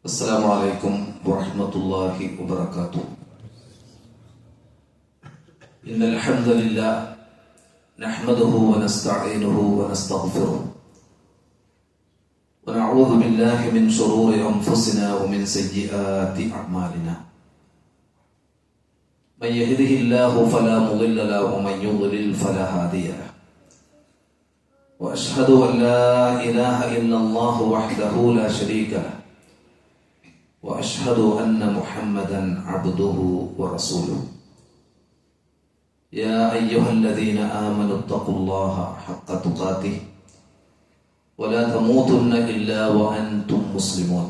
السلام عليكم ورحمة الله وبركاته. إن الحمد لله نحمده ونستعينه ونستغفره ونعوذ بالله من شرور أنفسنا ومن سيئات أعمالنا. من يهده الله فلا مضل له ومن يضلل فلا هادي له. وأشهد أن لا إله إلا الله وحده لا شريك له وأشهد أن محمدا عبده ورسوله. يا أيها الذين آمنوا اتقوا الله حق تقاته ولا تموتن إلا وأنتم مسلمون.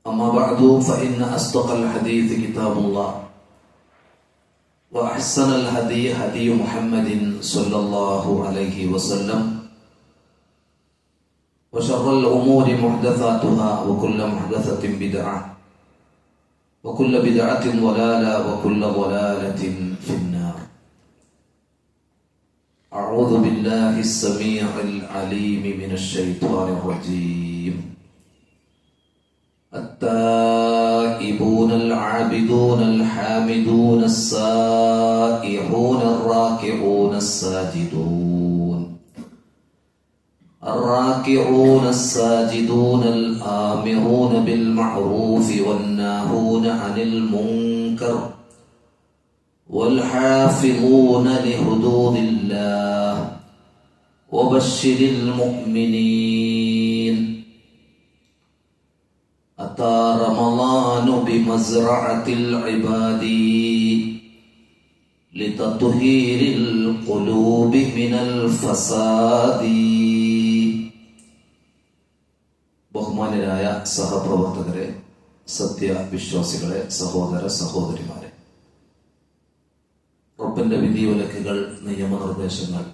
أما بعد فإن أصدق الحديث كتاب الله وأحسن الهدي هدي محمد صلى الله عليه وسلم وشر الأمور محدثاتها وكل محدثة بدعة وكل بدعة ضلالة وكل ضلالة في النار. أعوذ بالله السميع العليم من الشيطان الرجيم. التائبون العابدون الحامدون السائحون الراكعون الساجدون الآمرون بالمعروف والناهون عن المنكر والحافظون لحدود الله وبشر المؤمنين. أتى رمضان بمزرعة العباد لتطهير القلوب من الفساد. ബഹുമാന്യരായ സഹപ്രവർത്തകരെ, സത്യവിശ്വാസികളെ, സഹോദര സഹോദരിമാരെ, റബ്ബിന്റെ വിധിവിലക്കുകൾ, നിയമനിർദ്ദേശങ്ങൾ,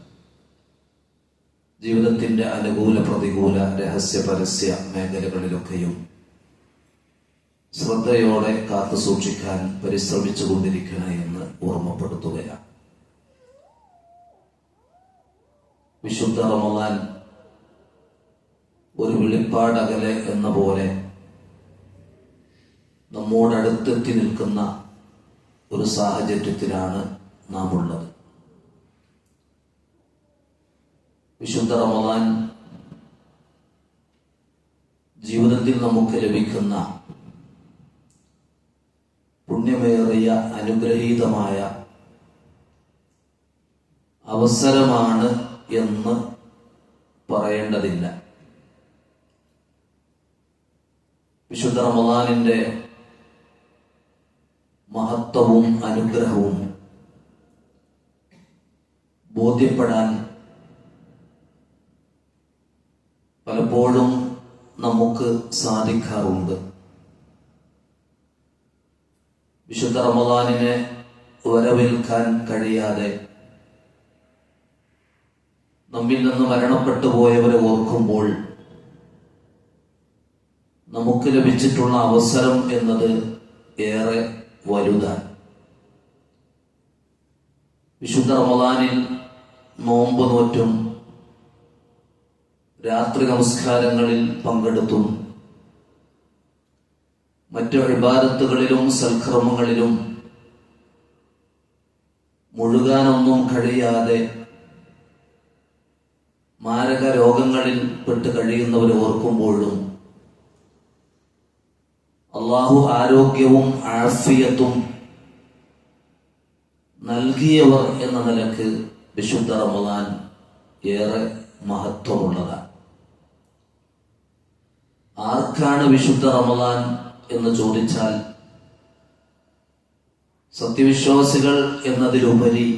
ജീവിതത്തിന്റെ അനുകൂല പ്രതികൂല രഹസ്യ പരസ്യ മേഖലകളിലൊക്കെയും ശ്രദ്ധയോടെ കാത്തു സൂക്ഷിക്കാൻ പരിശ്രമിച്ചുകൊണ്ടിരിക്കണേ എന്ന് ഓർമ്മപ്പെടുത്തുകയാണ്. വിശുദ്ധ റമളാൻ ഒരു വെളിപ്പാടകലെ എന്ന പോലെ നമ്മോടടുത്തെത്തി നിൽക്കുന്ന ഒരു സാഹചര്യത്തിലാണ് നാം ഉള്ളത്. വിശുദ്ധ റമളാൻ ജീവിതത്തിൽ നമുക്ക് ലഭിക്കുന്ന പുണ്യമേറിയ അനുഗ്രഹീതമായ അവസരമാണ് എന്ന് പറയേണ്ടതില്ല. വിശുദ്ധ റമളാനിന്റെ മഹത്വവും അനുഗ്രഹവും ബോധ്യപ്പെടാൻ പലപ്പോഴും നമുക്ക് സാധിക്കാറുണ്ട്. വിശുദ്ധ റമളാനിനെ വരവേൽക്കാൻ കഴിയാതെ നമ്മിൽ നിന്ന് മരണപ്പെട്ടു പോയവരെ ഓർക്കുമ്പോൾ നമുക്ക് ലഭിച്ചിട്ടുള്ള അവസരം എന്നത് ഏറെ വലുതാണ്. വിശുദ്ധ റമളാനിൽ നോമ്പ് നോറ്റും രാത്രി നമസ്കാരങ്ങളിൽ പങ്കെടുത്തും മറ്റു ഇബാദത്തുകളിലും സൽക്കർമ്മങ്ങളിലും മുഴുകാനൊന്നും കഴിയാതെ മാരക രോഗങ്ങളിൽ പെട്ട് കഴിയുന്നവരെ ഓർക്കുമ്പോഴും അള്ളാഹു ആരോഗ്യവും ആഫിയത്തും നൽകിയവർ എന്ന നിലക്ക് വിശുദ്ധ റമളാൻ ഏറെ മഹത്വമുള്ളതാണ്. ആർക്കാണ് വിശുദ്ധ റമളാൻ എന്ന് ചോദിച്ചാൽ സത്യവിശ്വാസികൾ എന്നതിലുപരി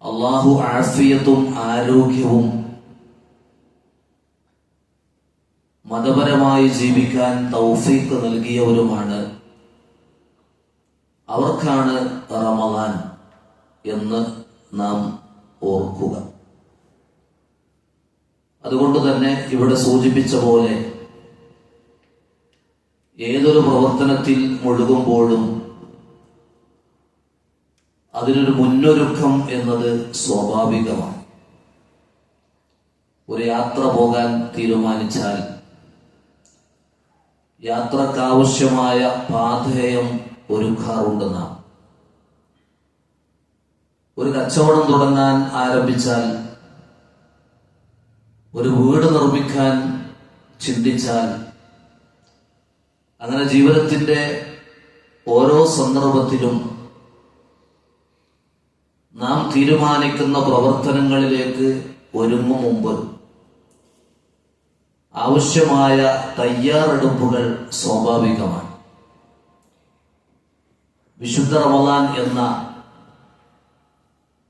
അള്ളാഹു ആഫിയത്തും ആരോഗ്യവും മതപരമായി ജീവിക്കാൻ തൗഫീഖ് നൽകിയവരുമാണ്. അവർക്കാണ് റമളാൻ എന്ന് നാം ഓർക്കുക. അതുകൊണ്ട് തന്നെ ഇവിടെ സൂചിപ്പിച്ച പോലെ ഏതൊരു പ്രവർത്തനത്തിൽ മുഴുകുമ്പോഴും അതിനൊരു മുന്നൊരുക്കം എന്നത് സ്വാഭാവികമാണ്. ഒരു യാത്ര പോകാൻ തീരുമാനിച്ചാൽ യാത്രക്കാവശ്യമായ പാഥേയം ഒരുക്കാറുണ്ട് നാം. ഒരു കച്ചവടം തുടങ്ങാൻ ആരംഭിച്ചാൽ, ഒരു വീട് നിർമ്മിക്കാൻ ചിന്തിച്ചാൽ, അങ്ങനെ ജീവിതത്തിന്റെ ഓരോ സന്ദർഭത്തിലും നാം തീരുമാനിക്കുന്ന പ്രവർത്തനങ്ങളിലേക്ക് ഒരുങ്ങും മുമ്പ് ആവശ്യമായ തയ്യാറെടുപ്പുകൾ സ്വാഭാവികമാണ്. വിശുദ്ധ റമദാൻ എന്ന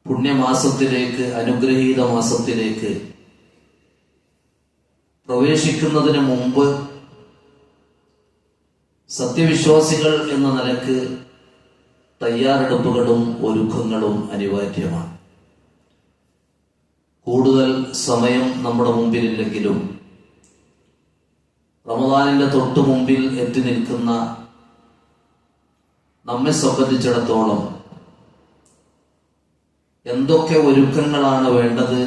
പുണ്യമാസത്തിലേക്ക്, അനുഗ്രഹീത മാസത്തിലേക്ക് പ്രവേശിക്കുന്നതിന് മുമ്പ് സത്യവിശ്വാസികൾ എന്ന നിലക്ക് തയ്യാറെടുപ്പുകളും ഒരുക്കങ്ങളും അനിവാര്യമാണ്. കൂടുതൽ സമയം നമ്മുടെ മുമ്പിലില്ലെങ്കിലും റമദാനിന്റെ തൊട്ടു മുമ്പിൽ എത്തി നിൽക്കുന്ന നമ്മെ സംബന്ധിച്ചിടത്തോളം എന്തൊക്കെ ഒരുക്കങ്ങളാണ് വേണ്ടത്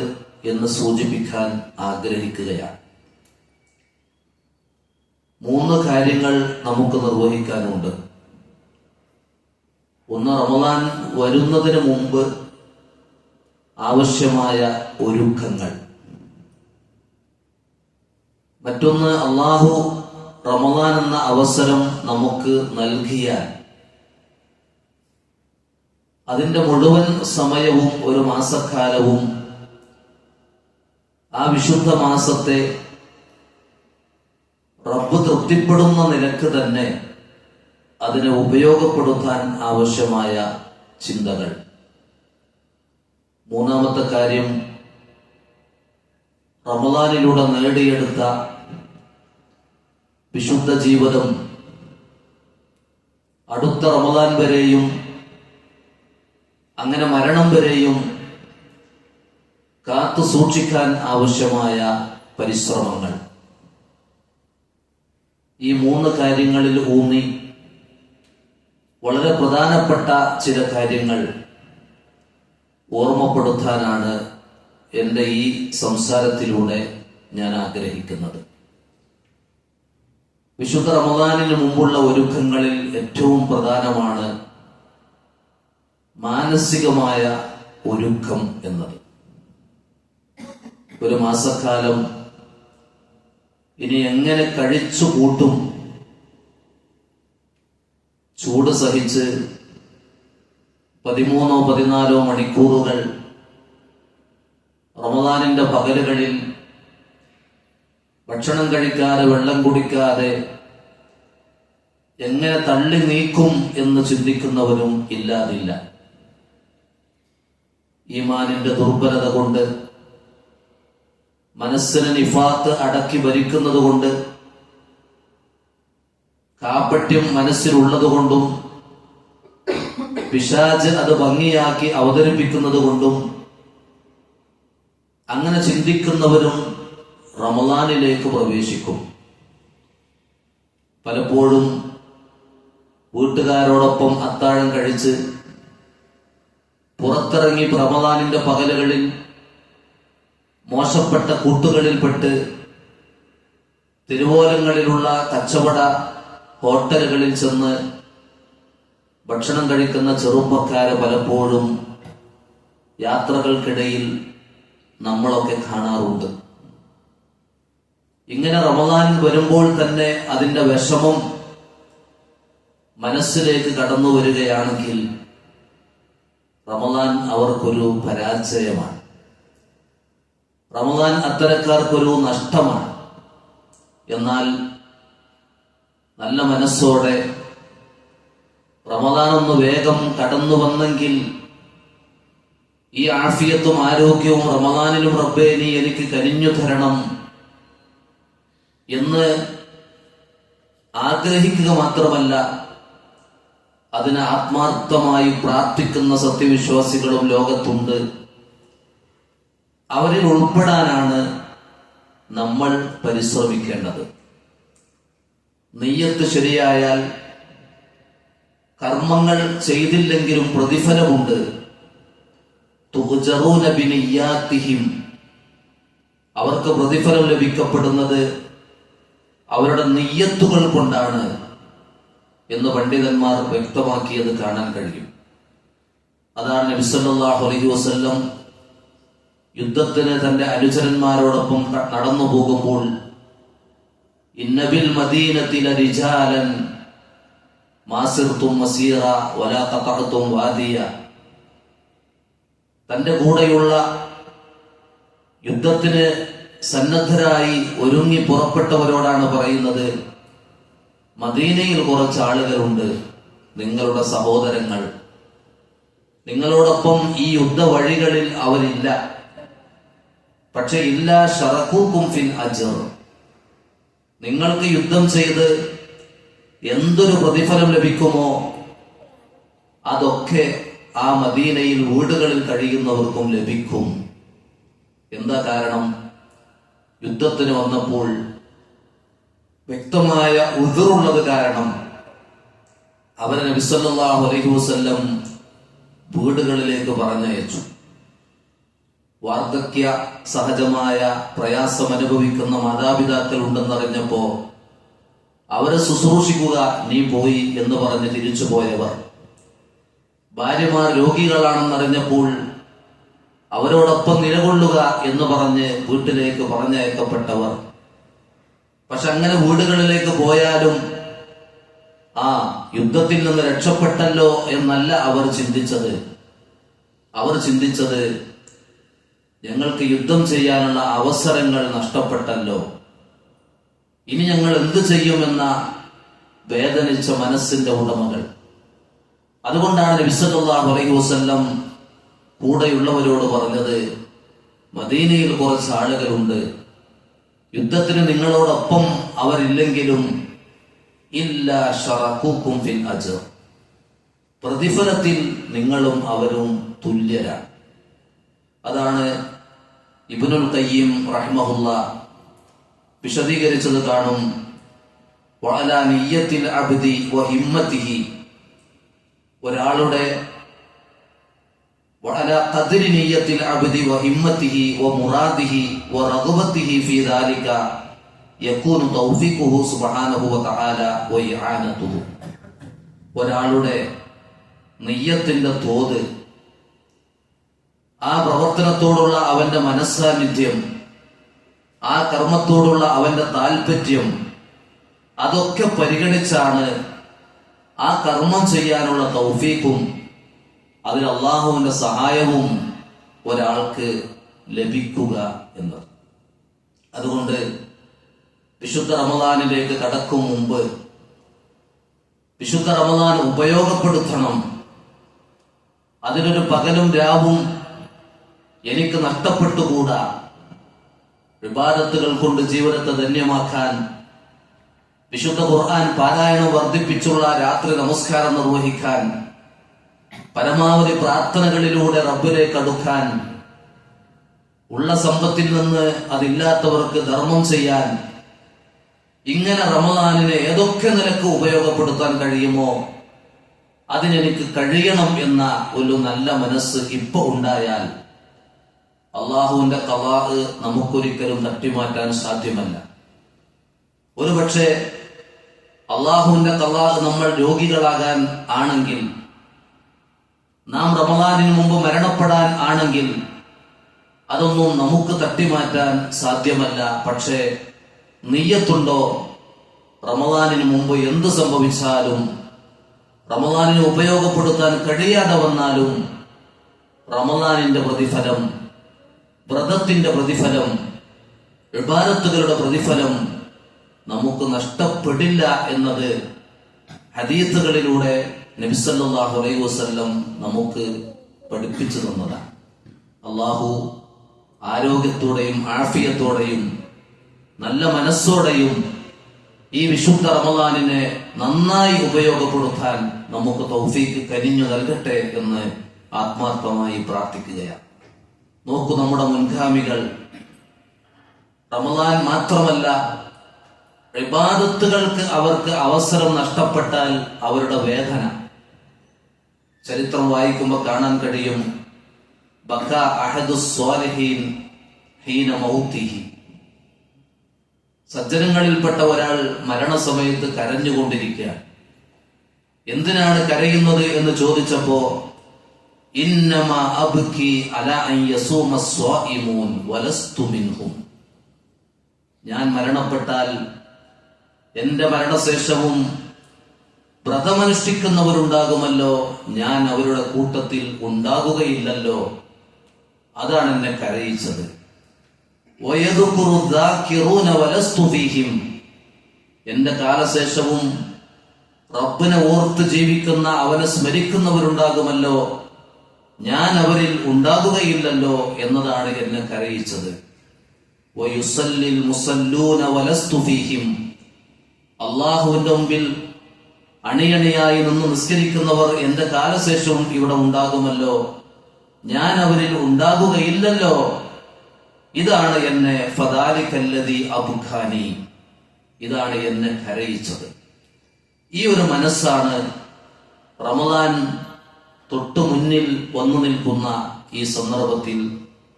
എന്ന് സൂചിപ്പിക്കാൻ ആഗ്രഹിക്കുകയാണ്. 3 കാര്യങ്ങൾ നമുക്ക് നിർവഹിക്കാനുണ്ട്. ഒന്ന്, റമദാൻ വരുന്നതിന് മുമ്പ് ആവശ്യമായ ഒരുക്കങ്ങൾ. മറ്റൊന്ന്, അള്ളാഹു റമദാൻ എന്ന അവസരം നമുക്ക് നൽകിയാൽ അതിന്റെ മുഴുവൻ സമയവും, ഒരു മാസക്കാലവും ആ വിശുദ്ധ മാസത്തെ റബ്ബ് തൃപ്തിപ്പെടുന്ന നിലക്ക് തന്നെ അതിനെ ഉപയോഗപ്പെടുത്താൻ ആവശ്യമായ ചിന്തകൾ. 3-ാമത്തെ കാര്യം, റമദാനിലൂടെ നേടിയെടുത്ത വിശുദ്ധ ജീവിതം അടുത്ത റമദാൻ വരെയും അങ്ങനെ മരണം വരെയും കാത്തു സൂക്ഷിക്കാൻ ആവശ്യമായ പരിശ്രമങ്ങൾ. ഈ 3 കാര്യങ്ങളിൽ ഊന്നി വളരെ പ്രധാനപ്പെട്ട ചില കാര്യങ്ങൾ ഓർമ്മപ്പെടുത്താനാണ് എൻ്റെ ഈ സംസാരത്തിലൂടെ ഞാൻ ആഗ്രഹിക്കുന്നത്. വിശുദ്ധ റമദാനിന് മുമ്പുള്ള ഒരുക്കങ്ങളിൽ ഏറ്റവും പ്രധാനമാണ് മാനസികമായ ഒരുക്കം എന്നത്. ഒരു മാസക്കാലം ഇനി എങ്ങനെ കഴിച്ചു കൂട്ടും, ചൂട് സഹിച്ച് 13-14 മണിക്കൂറുകൾ റമദാനിന്റെ പകലുകളിൽ ഭക്ഷണം കഴിക്കാതെ, വെള്ളം കുടിക്കാതെ എങ്ങനെ തള്ളി നീക്കും എന്ന് ചിന്തിക്കുന്നവരും ഇല്ലാതില്ല. ഈമാനിന്റെ ദുർബലത കൊണ്ട്, മനസ്സിന് നിഫാത്ത് അടക്കി ഭരിക്കുന്നത് കൊണ്ട്, കാപട്യം മനസ്സിലുള്ളതുകൊണ്ടും, പിശാച് അത് ഭംഗിയാക്കി അവതരിപ്പിക്കുന്നത് കൊണ്ടും അങ്ങനെ ചിന്തിക്കുന്നവരും റമദാനിലേക്ക് പ്രവേശിക്കും. പലപ്പോഴും വീട്ടുകാരോടൊപ്പം അത്താഴം കഴിച്ച് പുറത്തിറങ്ങി റമദാനിന്റെ പകലുകളിൽ മോശപ്പെട്ട കൂട്ടുകളിൽപ്പെട്ട് തിരുവോലങ്ങളിലുള്ള കച്ചവട ഹോട്ടലുകളിൽ ചെന്ന് ഭക്ഷണം കഴിക്കുന്ന ചെറുപ്പക്കാരെ പലപ്പോഴും യാത്രകൾക്കിടയിൽ നമ്മളൊക്കെ കാണാറുണ്ട്. ഇങ്ങനെ റമദാൻ വരുമ്പോൾ തന്നെ അതിന്റെ വിഷമം മനസ്സിലേക്ക് കടന്നു വരികയാണെങ്കിൽ റമദാൻ അവർക്കൊരു പരാജയമാണ്. റമദാൻ അത്തരക്കാർക്കൊരു നഷ്ടമാണ്. എന്നാൽ നല്ല മനസ്സോടെ റമദാൻ ഒന്ന് വേഗം കടന്നു വന്നെങ്കിൽ ഈ ആഫിയത്തും ആരോഗ്യവും റമദാനിലും റബ്ബേ നീ എനിക്ക് കനിഞ്ഞു തരണം എന്ന് ആഗ്രഹിക്കുക മാത്രമല്ല, അതിന് ആത്മാർത്ഥമായി പ്രാർത്ഥിക്കുന്ന സത്യവിശ്വാസികളും ലോകത്തുണ്ട്. അവരിൽ ഉൾപ്പെടാനാണ് നമ്മൾ പരിശ്രമിക്കേണ്ടത്. നിയ്യത്ത് ശരിയായാൽ കർമ്മങ്ങൾ ചെയ്തില്ലെങ്കിലും പ്രതിഫലമുണ്ട്. തുഗ്ജറൂന ബിനിയ്യാതിഹിം, അവർക്ക് പ്രതിഫലം ലഭിക്കപ്പെടുന്നത് അവരുടെ നിയ്യത്തുകൾ കൊണ്ടാണ് എന്ന് പണ്ഡിതന്മാർ വ്യക്തമാക്കിയത് കാണാൻ കഴിയും. അതാണ് നബി സല്ലല്ലാഹു അലൈഹി വസല്ലം യുദ്ധത്തിന് തന്റെ അനുചരന്മാരോടൊപ്പം നടന്നു പോകുമ്പോൾ ഇന്നബിൽ മദീനത്തി ലരിജാലൻ മാസിർതും മസീറ വലാ ഖതഅതും വാദിയ, തന്റെ കൂടെയുള്ള യുദ്ധത്തിന് സന്നദ്ധരായി ഒരുങ്ങി പുറപ്പെട്ടവരോടാണ് പറയുന്നത്, മദീനയിൽ കുറച്ച് ആളുകളുണ്ട്, നിങ്ങളുടെ സഹോദരങ്ങൾ, നിങ്ങളോടൊപ്പം ഈ യുദ്ധ വഴികളിൽ അവരില്ല. പക്ഷെ ഇല്ലാ ശറകൂക്കും ഫിൽ അജ്ർ, നിങ്ങൾക്ക് യുദ്ധം ചെയ്ത് എന്തൊരു പ്രതിഫലം ലഭിക്കുമോ അതൊക്കെ ആ മദീനയിൽ വീടുകളിൽ കഴിയുന്നവർക്കും ലഭിക്കും. എന്താ കാരണം? യുദ്ധത്തിന് വന്നപ്പോൾ വ്യക്തമായ ഉദറുള്ളത് കാരണം അവരെ നബി സല്ലല്ലാഹു അലൈഹി വസല്ലം വീടുകളിലേക്ക് പറഞ്ഞയച്ചു. വാർദ്ധക്യ സഹജമായ പ്രയാസം അനുഭവിക്കുന്ന മാതാപിതാക്കൾ ഉണ്ടെന്നറിഞ്ഞപ്പോ അവരെ ശുശ്രൂഷിക്കുക നീ പോയി എന്ന് പറഞ്ഞ് തിരിച്ചു പോയവർ, ഭാര്യമാർ രോഗികളാണെന്നറിഞ്ഞപ്പോൾ അവരോടൊപ്പം നിലകൊള്ളുക എന്ന് പറഞ്ഞ് വീട്ടിലേക്ക് പറഞ്ഞയക്കപ്പെട്ടവർ. പക്ഷെ അങ്ങനെ വീടുകളിലേക്ക് പോയാലും യുദ്ധത്തിൽ നിന്ന് രക്ഷപ്പെട്ടല്ലോ എന്നല്ല അവർ ചിന്തിച്ചത്. അവർ ചിന്തിച്ചത്, ഞങ്ങൾക്ക് യുദ്ധം ചെയ്യാനുള്ള അവസരങ്ങൾ നഷ്ടപ്പെട്ടല്ലോ, ഇനി ഞങ്ങൾ എന്ത് ചെയ്യുമെന്ന വേദനിച്ച മനസ്സിന്റെ ഉടമകൾ. അതുകൊണ്ടാണ് നബി സല്ലല്ലാഹു അലൈഹി വസല്ലം കൂടെയുള്ളവരോട് പറഞ്ഞത്, മദീനയിൽ കുറച്ച് ആളുകളുണ്ട്, യുദ്ധത്തിന് നിങ്ങളോടൊപ്പം അവരില്ലെങ്കിലും ഇല്ലാ ശറകൂക്കും ഫിൽ അജ്ർ, പ്രതിഫലത്തിൽ നിങ്ങളും അവരും തുല്യരാണ്. അതാണ് ഇബ്നുൽ ഖയ്യിം റഹിമഹുല്ലാഹ് വിശദീകരിച്ചത് കാണും. വഅലാ നിയ്യത്തിൽ അബ്ദി വഹിമ്മതിഹി, ഒരാളുടെ വഅലാ ഖദ്രി നിയ്യത്തിൽ അബ്ദി വഹിമ്മതിഹി വമുറാദിഹി വറഗ്ബതിഹി ഫീ ദാലിക യകൂനു തൗഫീഖുഹു സുബ്ഹാനഹു വതആല വഇആനതുഹു. ഒരാളുടെ നിയ്യത്തിന്റെ തോത്, ആ പ്രവർത്തനത്തോടുള്ള അവന്റെ മനസ്സാന്നിധ്യം, ആ കർമ്മത്തോടുള്ള അവന്റെ താല്പര്യം, അതൊക്കെ പരിഗണിച്ചാണ് ആ കർമ്മം ചെയ്യാനുള്ള തൗഫീഖും അതിൽ അള്ളാഹുവിന്റെ സഹായവും ഒരാൾക്ക് ലഭിക്കുക എന്നത്. അതുകൊണ്ട് വിശുദ്ധ റമദാനിലേക്ക് കടക്കും മുമ്പ് വിശുദ്ധ റമദാൻ ഉപയോഗപ്പെടുത്തണം. അതിനൊരു പകലും രാവും എനിക്ക് നഷ്ടപ്പെട്ടുകൂടാ. ഇബാദത്തുകൾ കൊണ്ട് ജീവിതത്തെ ധന്യമാക്കാൻ, വിശുദ്ധ ഖുർആൻ പാരായണം വർദ്ധിപ്പിച്ചുള്ള രാത്രി നമസ്കാരം നിർവഹിക്കാൻ, പരമാവധി പ്രാർത്ഥനകളിലൂടെ റബ്ബിലേക്ക് അടുക്കാൻ, ഉള്ള സമ്പത്തിൽ നിന്ന് അതില്ലാത്തവർക്ക് ധർമ്മം ചെയ്യാൻ, ഇങ്ങനെ റമദാനിനെ ഏതൊക്കെ നിലക്ക് ഉപയോഗപ്പെടുത്താൻ കഴിയുമോ അതിനെനിക്ക് കഴിയണം എന്ന ഒരു നല്ല മനസ്സ് ഇപ്പൊ ഉണ്ടായാൽ അള്ളാഹുവിന്റെ ഖളാ നമുക്കൊരിക്കലും തട്ടിമാറ്റാൻ സാധ്യമല്ല. ഒരുപക്ഷെ അള്ളാഹുവിന്റെ ഖളാ നമ്മൾ രോഗികളാകാൻ ആണെങ്കിൽ, നാം റമദാനിന് മുമ്പ് മരണപ്പെടാൻ ആണെങ്കിൽ അതൊന്നും നമുക്ക് തട്ടിമാറ്റാൻ സാധ്യമല്ല. പക്ഷേ നിയ്യത്തുണ്ടോ, റമദാനിന് മുമ്പ് എന്ത് സംഭവിച്ചാലും, റമദാനിനെ ഉപയോഗപ്പെടുത്താൻ കഴിയാതെ വന്നാലും റമദാനിന്റെ പ്രതിഫലം, വ്രതത്തിന്റെ പ്രതിഫലം, ഇബാദത്തുകളുടെ പ്രതിഫലം നമുക്ക് നഷ്ടപ്പെടില്ല എന്നത് ഹദീസുകളിലൂടെ നബി സല്ലല്ലാഹു അലൈഹി വസല്ലം നമുക്ക് പഠിപ്പിച്ചു തന്നതാണ്. അല്ലാഹു ആരോഗ്യത്തോടെയും ആഫിയത്തോടെയും നല്ല മനസ്സോടെയും ഈ വിശുദ്ധ റമദാനിനെ നന്നായി ഉപയോഗപ്പെടുത്താൻ നമുക്ക് തൗഫീഖ് കനിഞ്ഞു നൽകട്ടെ എന്ന് ആത്മാർത്ഥമായി പ്രാർത്ഥിക്കുകയാണ്. നോക്കൂ, നമ്മുടെ മുൻഗാമികൾ റമദാൻ മാത്രമല്ല, ഇബാദത്തുകൾക്ക് അവർക്ക് അവസരം നഷ്ടപ്പെട്ടാൽ അവരുടെ വേദന ചരിത്രം വായിക്കുമ്പോൾ കാണാൻ കഴിയും. ബക്കാ അഹദുസ് സ്വാലിഹീൻ ഹീന മൗതിഹി, സജ്ജനങ്ങളിൽപ്പെട്ട ഒരാൾ മരണസമയത്ത് കരഞ്ഞുകൊണ്ടിരിക്കുക. എന്തിനാണ് കരയുന്നത് എന്ന് ചോദിച്ചപ്പോ ഇന്നമാ അബ്കി അലാ അൻ യസൂമ സ്വാഇമൂൻ വലസ്തു മിൻഹും, ഞാൻ മരണപ്പെട്ടാൽ എന്റെ മരണശേഷവും വ്രതമനുഷ്ഠിക്കുന്നവരുണ്ടാകുമല്ലോ, ഞാൻ അവരുടെ കൂട്ടത്തിൽ ഉണ്ടാകുകയില്ലല്ലോ, അതാണ് എന്നെ കരയിച്ചത്. വയദ്കുറു ദാകിറൂന വലസ്തു ഫീഹിം, എന്റെ കാലശേഷവും റബ്ബിനെ ഓർത്ത് ജീവിക്കുന്ന, അവനെ സ്മരിക്കുന്നവരുണ്ടാകുമല്ലോ, ഞാൻ അവരിൽ ഉണ്ടാകുകയില്ലല്ലോ എന്നതാണ് എന്നെ കരയിച്ചത്. വയുസല്ലിൽ മുസല്ലൂന വലസ്തു ഫീഹിം, അല്ലാഹുവിന്റെ മുമ്പിൽ അണിയണിയായി നിന്ന് നിസ്കരിക്കുന്നവർ എന്റെ കാലശേഷവും ഇവിടെ ഉണ്ടാകുമല്ലോ, ഞാൻ അവരിൽ ഉണ്ടാകുകയില്ലല്ലോ, ഇതാണ് എന്നെ ഫദാലികല്ലദീ അബ്ഖാനി, ഇതാണ് എന്നെ കരയിച്ചത്. ഈ ഒരു മനസ്സാണ് റമദാൻ തൊട്ടു മുന്നിൽ വന്നു നിൽക്കുന്ന ഈ സന്ദർഭത്തിൽ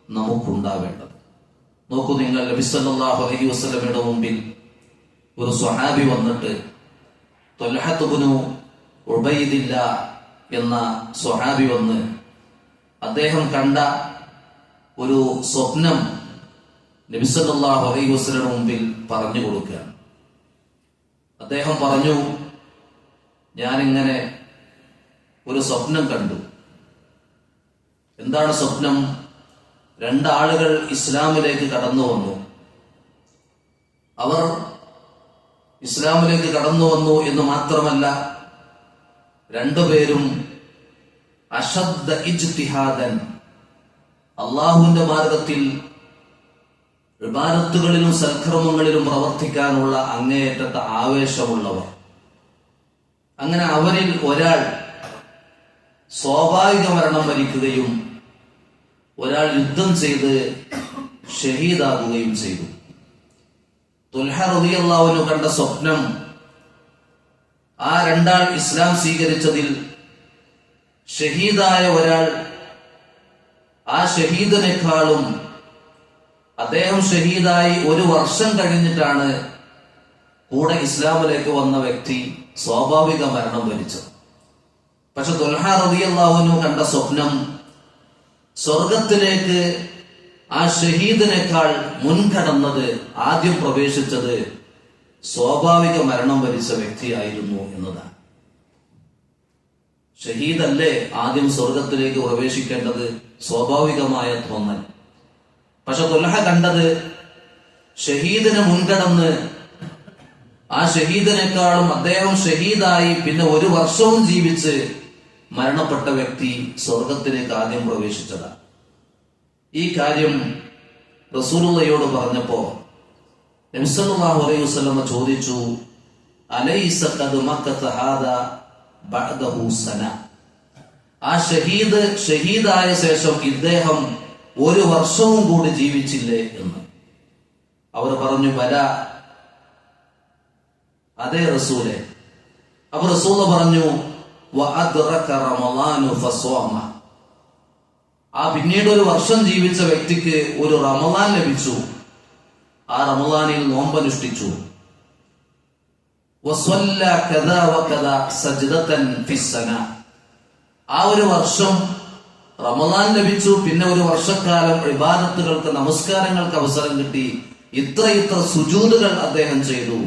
നമുക്കുണ്ടാവേണ്ടത്. നോക്കൂ നിങ്ങൾ, നബി സല്ലല്ലാഹു അലൈഹി വസല്ലമയുടെ മുമ്പിൽ ഒരു സ്വഹാബി വന്നിട്ട്, ത്വൽഹത്ത് ഇബ്നു ഉബൈദില്ല എന്ന സ്വഹാബി വന്ന് അദ്ദേഹം കണ്ട ഒരു സ്വപ്നം നബി സല്ലല്ലാഹു അലൈഹി വസല്ലമയുടെ മുമ്പിൽ പറഞ്ഞു കൊടുക്കുകയാണ്. അദ്ദേഹം പറഞ്ഞു, ഞാനിങ്ങനെ ഒരു സ്വപ്നം കണ്ടു. എന്താണ് സ്വപ്നം? രണ്ടാളുകൾ ഇസ്ലാമിലേക്ക് കടന്നു വന്നു. അവർ ഇസ്ലാമിലേക്ക് കടന്നു വന്നു എന്ന് മാത്രമല്ല, രണ്ടുപേരും അശദ്ദ ഇജ്തിഹാദൻ, അള്ളാഹുവിന്റെ മാർഗത്തിൽ ഇബാദത്തുകളിലും സൽക്കർമ്മങ്ങളിലും പ്രവർത്തിക്കാനുള്ള അങ്ങേയറ്റത്തെ ആവേശമുള്ളവർ. അങ്ങനെ അവരിൽ ഒരാൾ സ്വാഭാവിക മരണം വരിക്കുകയും ഒരാൾ യുദ്ധം ചെയ്ത് ഷഹീദാകുകയും ചെയ്തു. തുൽഹ റളിയല്ലാഹു അൻഹു കണ്ട സ്വപ്നം, ആ രണ്ടാൾ ഇസ്ലാം സ്വീകരിച്ചതിൽ ഷഹീദായ ഒരാൾ ആ ഷഹീദിനേക്കാളും, അദ്ദേഹം ഷഹീദായി 1 വർഷം കഴിഞ്ഞിട്ടാണ് കൂടെ ഇസ്ലാമിലേക്ക് വന്ന വ്യക്തി സ്വാഭാവിക മരണം വരിച്ചത്. പക്ഷെ തുൽഹ റളിയല്ലാഹു അൻഹു കണ്ട സ്വപ്നം, സ്വർഗത്തിലേക്ക് ആ ഷഹീദിനേക്കാൾ മുൻകടന്നത്, ആദ്യം പ്രവേശിച്ചത് സ്വാഭാവിക മരണം വരിച്ച വ്യക്തിയായിരുന്നു എന്നതാണ്. ഷഹീദല്ലേ ആദ്യം സ്വർഗത്തിലേക്ക് പ്രവേശിക്കേണ്ടത്, സ്വാഭാവികമായ തോന്നൽ. പക്ഷെ തുൽഹ കണ്ടത് ഷഹീദിന് മുൻകടന്ന് ആ ഷഹീദിനേക്കാളും അദ്ദേഹം ഷഹീദായി പിന്നെ 1 വർഷവും ജീവിച്ച് മരണപ്പെട്ട വ്യക്തി സ്വർഗത്തിലേക്ക് ആദ്യം പ്രവേശിച്ചതാണ്. ഈ കാര്യം റസൂലുള്ളാഹിയോട് പറഞ്ഞപ്പോ നബി സല്ലല്ലാഹു അലൈഹി വസല്ലം ചോദിച്ചു, അലൈസ ഖദ് മക്കത ഹാദാ ബഅദഹു സന, ആ ഷഹീദായ ശേഷം ഇദ്ദേഹം 1 വർഷവും കൂടി ജീവിച്ചില്ലേ എന്ന്. അവർ പറഞ്ഞു, ബല, അതേ റസൂലേ. അപ്പോൾ റസൂൽ പറഞ്ഞു, വഅദ്റക റമളാനു ഫസ്വാമ, ആ പിന്നീട് 1 വർഷം ജീവിച്ച വ്യക്തിക്ക് ഒരു റമളാൻ ലഭിച്ചു, ആ റമളാനിൽ നോമ്പനുഷ്ഠിച്ചു. വസല്ല കദാ വകദാ സജ്ദതൻ ഫിസ്സന, ആ 1 വർഷം റമളാൻ ലഭിച്ചു, പിന്നെ 1 വർഷക്കാലം ഇബാദത്തുകൾക്ക്, നമസ്കാരങ്ങൾക്ക് അവസരം കിട്ടി, ഇത്ര സുജൂദുകൾ അദ്ദേഹം ചെയ്തു.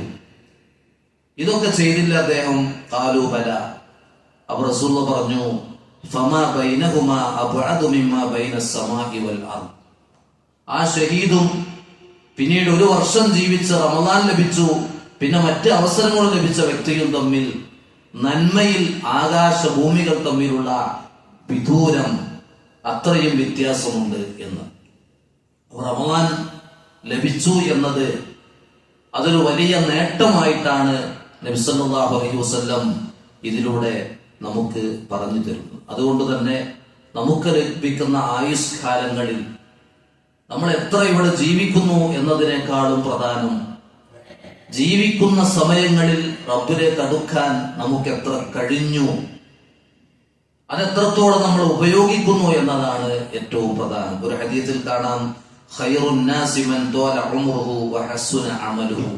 ഇതൊക്കെ ചെയ്തില്ല അദ്ദേഹം. ഖാലൂ ബല. അപ്പോൾ റസൂലുള്ളാഹി പറഞ്ഞു, ഫമാ ബൈനഹുമാ അബ്അദു മിമ്മാ ബൈനസ് സമാഇ വൽ അർദ്, ആ ഷഹീദും പിന്നീട് 1 വർഷം ജീവിച്ച് റമളാൻ ലഭിച്ചു, പിന്നെ മറ്റ് അവസരങ്ങൾ ലഭിച്ച വ്യക്തിയും തമ്മിൽ നന്മയിൽ ആകാശഭൂമികൾ തമ്മിലുള്ള വിദൂരം, അത്രയും വ്യത്യാസമുണ്ട് എന്ന്. റമളാൻ ലഭിച്ചു എന്നത് അതൊരു വലിയ നേട്ടമായിട്ടാണ് നബി സല്ലല്ലാഹു അലൈഹി വസല്ലം ഇതിലൂടെ നമുക്ക് പറഞ്ഞു തരുന്നു. അതുകൊണ്ട് തന്നെ നമുക്ക് ലഭിക്കുന്ന ആയുസ് കാലങ്ങളിൽ നമ്മൾ എത്ര ഇവിടെ ജീവിക്കുന്നു എന്നതിനേക്കാളും പ്രധാനം, ജീവിക്കുന്ന സമയങ്ങളിൽ റബ്ബിലേക്ക് അടുക്കാൻ നമുക്ക് എത്ര കഴിഞ്ഞു, അതെത്രത്തോളം നമ്മൾ ഉപയോഗിക്കുന്നു എന്നതാണ് ഏറ്റവും പ്രധാനം. ഒരു ഹദീസിൽ കാണാം, ഖൈറുൻ നാസി മൻ ത്വാല ഉംറുഹു വഹസുന അമലുഹു.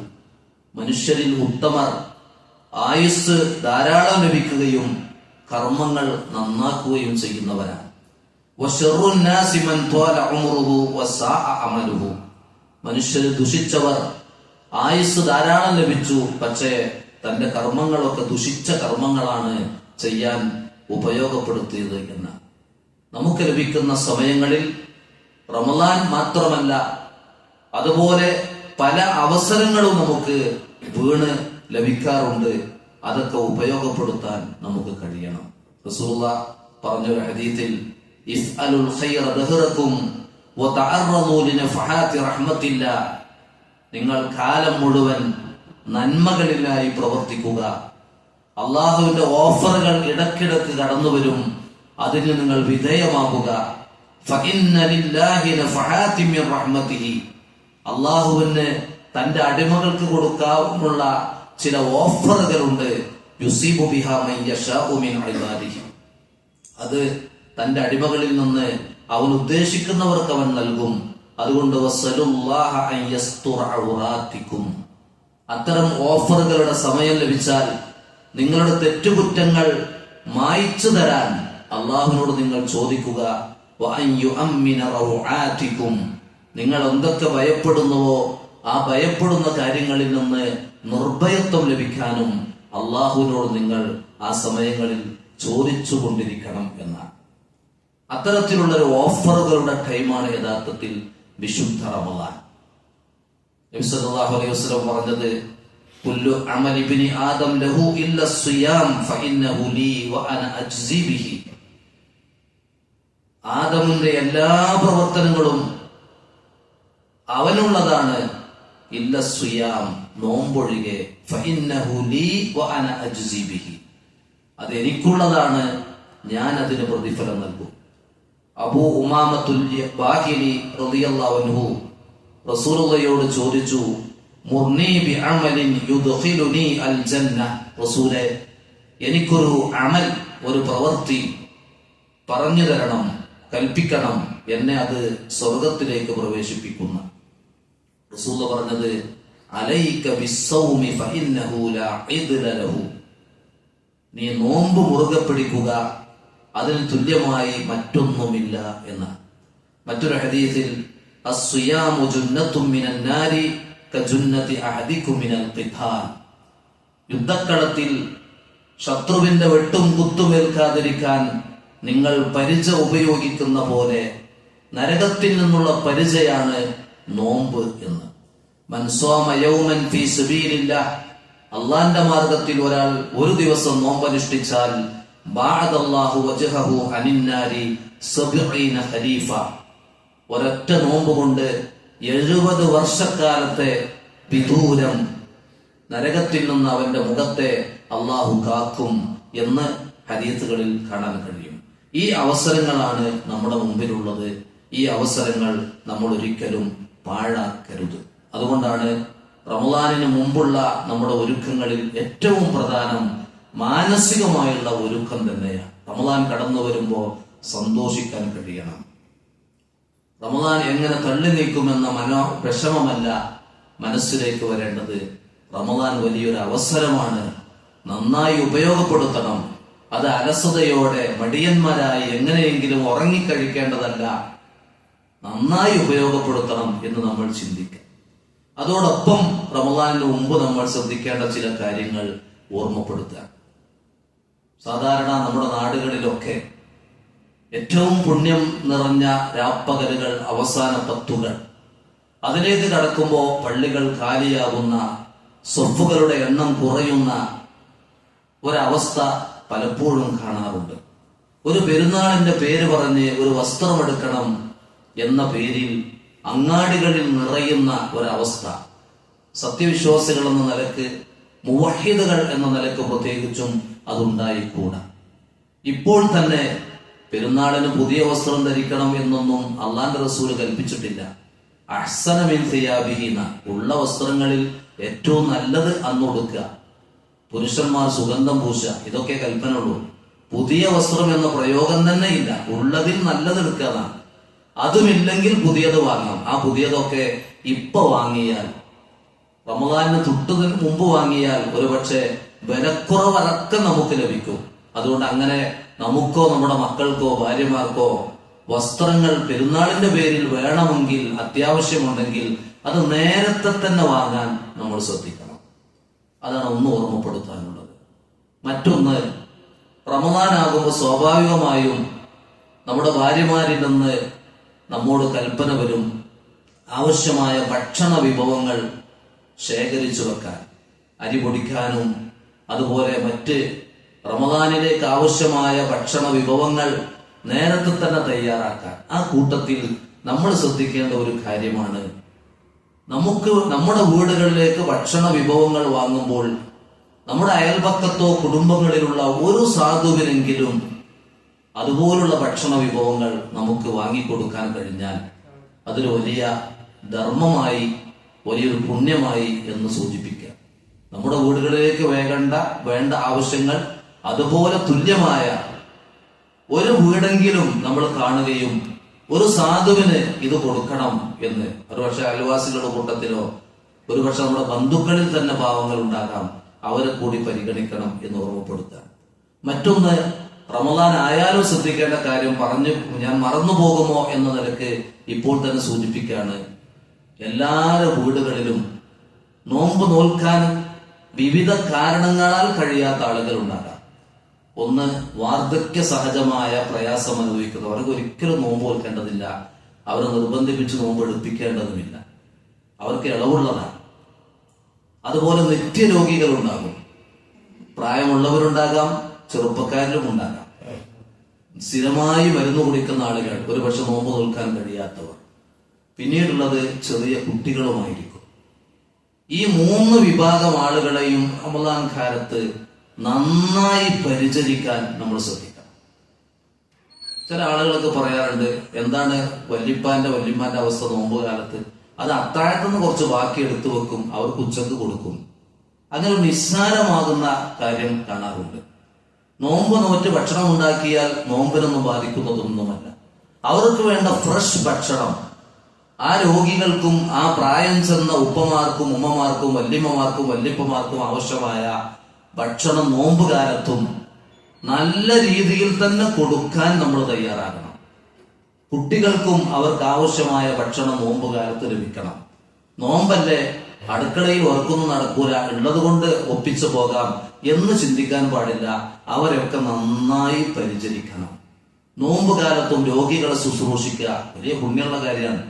മനുഷ്യരിൽ ഉത്തമർ ആയുസ് ധാരാളം ലഭിക്കുകയും കർമ്മങ്ങൾ നന്നാക്കുകയും ചെയ്യുന്നവരാണ്. വശറുൻ നാസി മൻ ത്വാല ഉംറുഹു വസാഅ അമലുഹു. മനുഷ്യരിൽ ദുഷിച്ചവർ ആയുസ് ധാരാളം ലഭിച്ചു, പക്ഷേ തന്റെ കർമ്മങ്ങളൊക്കെ ദുഷിച്ച കർമ്മങ്ങളാണ് ചെയ്യാൻ ഉപയോഗപ്പെടുത്തിയത് എന്ന്. നമുക്ക് ലഭിക്കുന്ന സമയങ്ങളിൽ റമളാൻ മാത്രമല്ല, അതുപോലെ പല അവസരങ്ങളും നമുക്ക് വീണ് ലഭിക്കാറുണ്ട്. അതൊക്കെ ഉപയോഗപ്പെടുത്താൻ നമുക്ക് കഴിയണം. റസൂലുള്ളാഹി പറഞ്ഞൊരു ഹദീസിൽ ഇസ്അലുൽ ഖൈറ ദഹറകും വതഅറദു ലിനഫഹാതി റഹ്മത്തില്ലാഹ്. നിങ്ങൾ കാലം മുഴുവൻ നന്മകളിലായി പ്രവർത്തിക്കുക. അള്ളാഹുവിന്റെ ഓഫറുകൾ ഇടക്കിടക്ക് കടന്നു വരും, അതിന് നിങ്ങൾ വിധേയമാകുക. ഫഇന്ന ലില്ലാഹി നഫഹാതി മിർ റഹ്മതിഹി. അള്ളാഹുവിന് തന്റെ അടിമകൾക്ക് കൊടുക്കാവുന്ന ചില ഓഫറുകളുണ്ട്. യുസീബു ബിഹാ മൻ യശാഉ മിൻ ഇബാദിഹി. അത് തന്റെ അടിമകളിൽ നിന്ന് അവൻ ഉദ്ദേശിക്കുന്നവർക്ക് അവൻ നൽകും. അതുകൊണ്ട് വസ്സലുല്ലാഹ അൻ യസ്തുറ ഔറാത്തിക്കും. അത്തരം ഓഫറുകളുടെ സമയം ലഭിച്ചാൽ നിങ്ങളുടെ തെറ്റുകുറ്റങ്ങൾ മായ്ച്ചു തരാൻ അള്ളാഹുവിനോട് നിങ്ങൾ ചോദിക്കുക. വഅൻ യുഅമ്മിന റൗആതിക്കും. നിങ്ങൾ എന്തൊക്കെ ഭയപ്പെടുന്നുവോ ആ ഭയപ്പെടുന്ന കാര്യങ്ങളിൽ നിന്ന് നിർഭയത്വം ലഭിക്കാനും അള്ളാഹുവിനോട് നിങ്ങൾ ആ സമയങ്ങളിൽ ചോദിച്ചു കൊണ്ടിരിക്കണം എന്നാണ്. അത്തരത്തിലുള്ളൊരു ഓഫറുകളുടെ ടൈമാണ് യഥാർത്ഥത്തിൽ വിശുദ്ധ റമളാൻ. നബി സല്ലല്ലാഹു അലൈഹി വസല്ലം പറഞ്ഞത് കുല്ലു അമലി ഇബ്നി ആദം ലഹു ഇല്ല സിയാം ഫഇന്നഹു ലീ വഅന അജ്സി ബിഹി. ആദമിന്റെ എല്ലാ പ്രവർത്തനങ്ങളും അവനുള്ളതാണ്. ഇല്ല സിയാം, നോമ്പൊഴികെ. ഫഇന്നഹു ലീ വഅന അജ്സി ബിഹി. അത് എനിക്കുള്ളതാണ്, ഞാൻ അതിന് പ്രതിഫലം നൽകും. അബൂ ഉമാമത്തുൽ ബാഹിലി റളിയല്ലാഹു അൻഹു റസൂലുള്ളാഹിയോട് ചോദിച്ചു, മുർനി ബിഅമലിൻ യുദ്ഖിലുനി അൽ ജന്ന. റസൂലേ, എനിക്കൊരു അമൽ, ഒരു പ്രവൃത്തി പറഞ്ഞു തരണം, കൽപ്പിക്കണം, എന്നെ അത് സ്വർഗത്തിലേക്ക് പ്രവേശിപ്പിക്കുന്ന. റസൂൽ പറഞ്ഞത് അലൈക ബിസ്സൗമി ഫഇന്നഹു ലാ ഇദ്ല ലഹു. നീ നോമ്പ് മുറുകെ പിടിക്കുക, അതിന് തുല്യമായി മറ്റൊന്നുമില്ല എന്ന്. മറ്റൊരു ഹദീസിൽ അസ്സിയാമു ജുന്നത്തും മിനൻ നാരി കജുന്നതി അഹദികും മിനൽ ഖിതാൽ. യുദ്ധക്കളത്തിൽ ശത്രുവിന്റെ വെട്ടും കുത്തുമേൽക്കാതിരിക്കാൻ നിങ്ങൾ പരിച ഉപയോഗിക്കുന്ന പോലെ നരകത്തിൽ നിന്നുള്ള പരിചയാണ് നോമ്പ് എന്ന്. മൻ സ്വാമ യൗമൻ ഫീ സബീലില്ലാഹ്. അള്ളാന്റെ മാർഗത്തിൽ ഒരാൾ ഒരു ദിവസം നോമ്പനുഷ്ഠിച്ചാൽ ബഅദല്ലാഹു വജ്ഹഹു അനിന്നാരി 70 ഖരീഫ. ഒരൊറ്റ നോമ്പ് കൊണ്ട് 70 വർഷക്കാലത്തെ വിദൂരം നരകത്തിൽ നിന്ന് അവന്റെ മുഖത്തെ അള്ളാഹു കാക്കും എന്ന് ഹദീസുകളിൽ കാണാൻ കഴിയും. ഈ അവസരങ്ങളാണ് നമ്മുടെ മുമ്പിലുള്ളത്. ഈ അവസരങ്ങൾ നമ്മൾ ഒരിക്കലും പാഴാക്കരുത്. അതുകൊണ്ടാണ് റമളാനിന് മുമ്പുള്ള നമ്മുടെ ഒരുക്കങ്ങളിൽ ഏറ്റവും പ്രധാനം മാനസികമായുള്ള ഒരുക്കം തന്നെയാണ്. റമളാൻ കടന്നു വരുമ്പോൾ സന്തോഷിക്കാൻ കഴിയണം. റമളാൻ എങ്ങനെ തള്ളി നീക്കുമെന്ന വിഷമമല്ല മനസ്സിലേക്ക് വരേണ്ടത്. റമളാൻ വലിയൊരു അവസരമാണ്, നന്നായി ഉപയോഗപ്പെടുത്തണം. അത് അലസതയോടെ മടിയന്മാരായി എങ്ങനെയെങ്കിലും ഉറങ്ങിക്കഴിക്കേണ്ടതല്ല, നന്നായി ഉപയോഗപ്പെടുത്തണം എന്ന് നമ്മൾ ചിന്തിക്കുക. അതോടൊപ്പം റമളാനിന് മുമ്പ് നമ്മൾ ശ്രദ്ധിക്കേണ്ട ചില കാര്യങ്ങൾ ഓർമ്മപ്പെടുത്തുക. സാധാരണ നമ്മുടെ നാടുകളിലൊക്കെ ഏറ്റവും പുണ്യം നിറഞ്ഞ രാപ്പകലുകൾ, അവസാന പത്തുകൾ, അതിലേക്ക് കടക്കുമ്പോൾ പള്ളികൾ കാലിയാകുന്ന, സ്വഫുകളുടെ എണ്ണം കുറയുന്ന ഒരവസ്ഥ പലപ്പോഴും കാണാറുണ്ട്. ഒരു പെരുന്നാളിന്റെ പേര് പറഞ്ഞ് ഒരു വസ്ത്രമെടുക്കണം എന്ന പേരിൽ അങ്ങാടികളിൽ നിറയുന്ന ഒരവസ്ഥ സത്യവിശ്വാസികൾ എന്ന നിലക്ക്, മുവഹിദുകൾ എന്ന നിലക്ക് പ്രത്യേകിച്ചും അതുണ്ടായിക്കൂടാ. ഇപ്പോൾ തന്നെ പെരുന്നാളിന് പുതിയ വസ്ത്രം ധരിക്കണം എന്നൊന്നും അള്ളാന്റെ റസൂല് കൽപ്പിച്ചിട്ടില്ല. അഹ്സന മിൻ സിയാബിഹിന, ഉള്ള വസ്ത്രങ്ങളിൽ ഏറ്റവും നല്ലത് അന്ന് കൊടുക്കുക. പുരുഷന്മാർ സുഗന്ധം പൂശ, ഇതൊക്കെ കൽപ്പന ഉള്ളൂ. പുതിയ വസ്ത്രം എന്ന പ്രയോഗം തന്നെ ഇല്ല. ഉള്ളതിൽ നല്ലത് എടുക്കാനാണ്. അതുമില്ലെങ്കിൽ പുതിയത് വാങ്ങാം. ആ പുതിയതൊക്കെ ഇപ്പൊ വാങ്ങിയാൽ, റമദാനിന് തൊട്ടതിന് മുമ്പ് വാങ്ങിയാൽ ഒരുപക്ഷെ വിലക്കുറവടക്കം നമുക്ക് ലഭിക്കും. അതുകൊണ്ട് അങ്ങനെ നമുക്കോ നമ്മുടെ മക്കൾക്കോ ഭാര്യമാർക്കോ വസ്ത്രങ്ങൾ പെരുന്നാളിന്റെ പേരിൽ വേണമെങ്കിൽ, അത്യാവശ്യമുണ്ടെങ്കിൽ അത് നേരത്തെ തന്നെ വാങ്ങാൻ നമ്മൾ ശ്രദ്ധിക്കണം. അതാണ് ഒന്ന് ഓർമ്മപ്പെടുത്താനുള്ളത്. മറ്റൊന്ന്, റമദാനാകുമ്പോൾ സ്വാഭാവികമായും നമ്മുടെ ഭാര്യമാരിൽ നിന്ന് നമ്മോട് കൽപ്പന വരും ആവശ്യമായ ഭക്ഷണ വിഭവങ്ങൾ ശേഖരിച്ചു വെക്കാൻ, അരി പൊടിക്കാനും അതുപോലെ മറ്റ് റമദാനിലേക്ക് ആവശ്യമായ ഭക്ഷണ വിഭവങ്ങൾ നേരത്തെ തന്നെ തയ്യാറാക്കാൻ. ആ കൂട്ടത്തിൽ നമ്മൾ ശ്രദ്ധിക്കേണ്ട ഒരു കാര്യമാണ്, നമുക്ക് നമ്മുടെ വീടുകളിലേക്ക് ഭക്ഷണ വിഭവങ്ങൾ വാങ്ങുമ്പോൾ നമ്മുടെ അയൽപക്കത്തോ കുടുംബങ്ങളിലുള്ള ഒരു സാധുവിനെങ്കിലും അതുപോലുള്ള ഭക്ഷണ വിഭവങ്ങൾ നമുക്ക് വാങ്ങിക്കൊടുക്കാൻ കഴിഞ്ഞാൽ അതൊരു വലിയ ധർമ്മമായി, വലിയൊരു പുണ്യമായി എന്ന് സൂചിപ്പിക്കുക. നമ്മുടെ വീടുകളിലേക്ക് വേണ്ട ആവശ്യങ്ങൾ അതുപോലെ തുല്യമായ ഒരു വീടെങ്കിലും നമ്മൾ കാണുകയും ഒരു സാധുവിന് ഇത് കൊടുക്കണം എന്ന്, ഒരുപക്ഷെ അയൽവാസികളുടെ കൂട്ടത്തിലോ ഒരുപക്ഷെ നമ്മുടെ ബന്ധുക്കളിൽ തന്നെ പാവങ്ങൾ ഉണ്ടാകാം, അവരെ കൂടി പരിഗണിക്കണം എന്ന് ഓർമ്മപ്പെടുത്താൻ. മറ്റൊന്ന്, റമദാൻ ആയാലും ശ്രദ്ധിക്കേണ്ട കാര്യം ഞാൻ മറന്നു പോകുമോ എന്ന നിലക്ക് ഇപ്പോൾ തന്നെ സൂചിപ്പിക്കുകയാണ്. എല്ലാവരുടെ വീടുകളിലും നോമ്പ് നോൽക്കാൻ വിവിധ കാരണങ്ങളാൽ കഴിയാത്ത ആളുകൾ ഉണ്ടാകാം. ഒന്ന്, വാർദ്ധക്യ സഹജമായ പ്രയാസം അനുഭവിക്കുന്നവർ, അവർക്ക് ഒരിക്കലും നോമ്പ് നോൽക്കേണ്ടതില്ല, അവരെ നിർബന്ധിപ്പിച്ച് നോമ്പ് എടുപ്പിക്കേണ്ടതുമില്ല, അവർക്ക് ഇളവുള്ളതാണ്. അതുപോലെ നിത്യരോഗികൾ ഉണ്ടാകും, പ്രായമുള്ളവരുണ്ടാകാം, ചെറുപ്പക്കാരിലും ഉണ്ടാകാം. സ്ഥിരമായി മരുന്ന് കുടിക്കുന്ന ആളുകൾ, ഒരുപക്ഷെ നോമ്പ് നോൽക്കാൻ കഴിയാത്തവർ. പിന്നീടുള്ളത് ചെറിയ കുട്ടികളുമായിരിക്കും. ഈ 3 വിഭാഗം ആളുകളെയും റമദാൻ കാലത്ത് നന്നായി പരിചരിക്കാൻ നമ്മൾ ശ്രദ്ധിക്കണം. ചില ആളുകളൊക്കെ പറയാറുണ്ട്, എന്താണ് വല്യമ്മാന്റെ അവസ്ഥ നോമ്പ് കാലത്ത്? അത് അത്താഴത്തുനിന്ന് കുറച്ച് ബാക്കി എടുത്തു വെക്കും, അവർക്ക് ഉച്ചക്ക് കൊടുക്കും. അങ്ങനെ നിസ്സാരമാകുന്ന കാര്യം കാണാറുണ്ട്. നോമ്പ് നോറ്റ് ഭക്ഷണം ഉണ്ടാക്കിയാൽ നോമ്പിനൊന്നും ബാധിക്കുന്നതൊന്നുമല്ല. അവർക്ക് വേണ്ട ഫ്രഷ് ഭക്ഷണം ആ രോഗികൾക്കും ആ പ്രായം ചെന്ന ഉപ്പമാർക്കും ഉമ്മമാർക്കും വല്യമ്മമാർക്കും വല്യപ്പമാർക്കും ആവശ്യമായ ഭക്ഷണം നോമ്പ് കാലത്തും നല്ല രീതിയിൽ തന്നെ കൊടുക്കാൻ നമ്മൾ തയ്യാറാകണം. കുട്ടികൾക്കും അവർക്ക് ആവശ്യമായ ഭക്ഷണം നോമ്പ് കാലത്ത് ലഭിക്കണം. നോമ്പല്ലേ, അടുക്കളയിൽ ഉറക്കൊന്നും നടക്കൂല, ഉള്ളത് കൊണ്ട് ഒപ്പിച്ചു പോകാം എന്ന് ചിന്തിക്കാൻ പാടില്ല. അവരെയൊക്കെ നന്നായി പരിചരിക്കണം. നോമ്പ് കാലത്തും രോഗികളെ ശുശ്രൂഷിക്കുക വലിയ പുണ്യമുള്ള കാര്യമാണ്.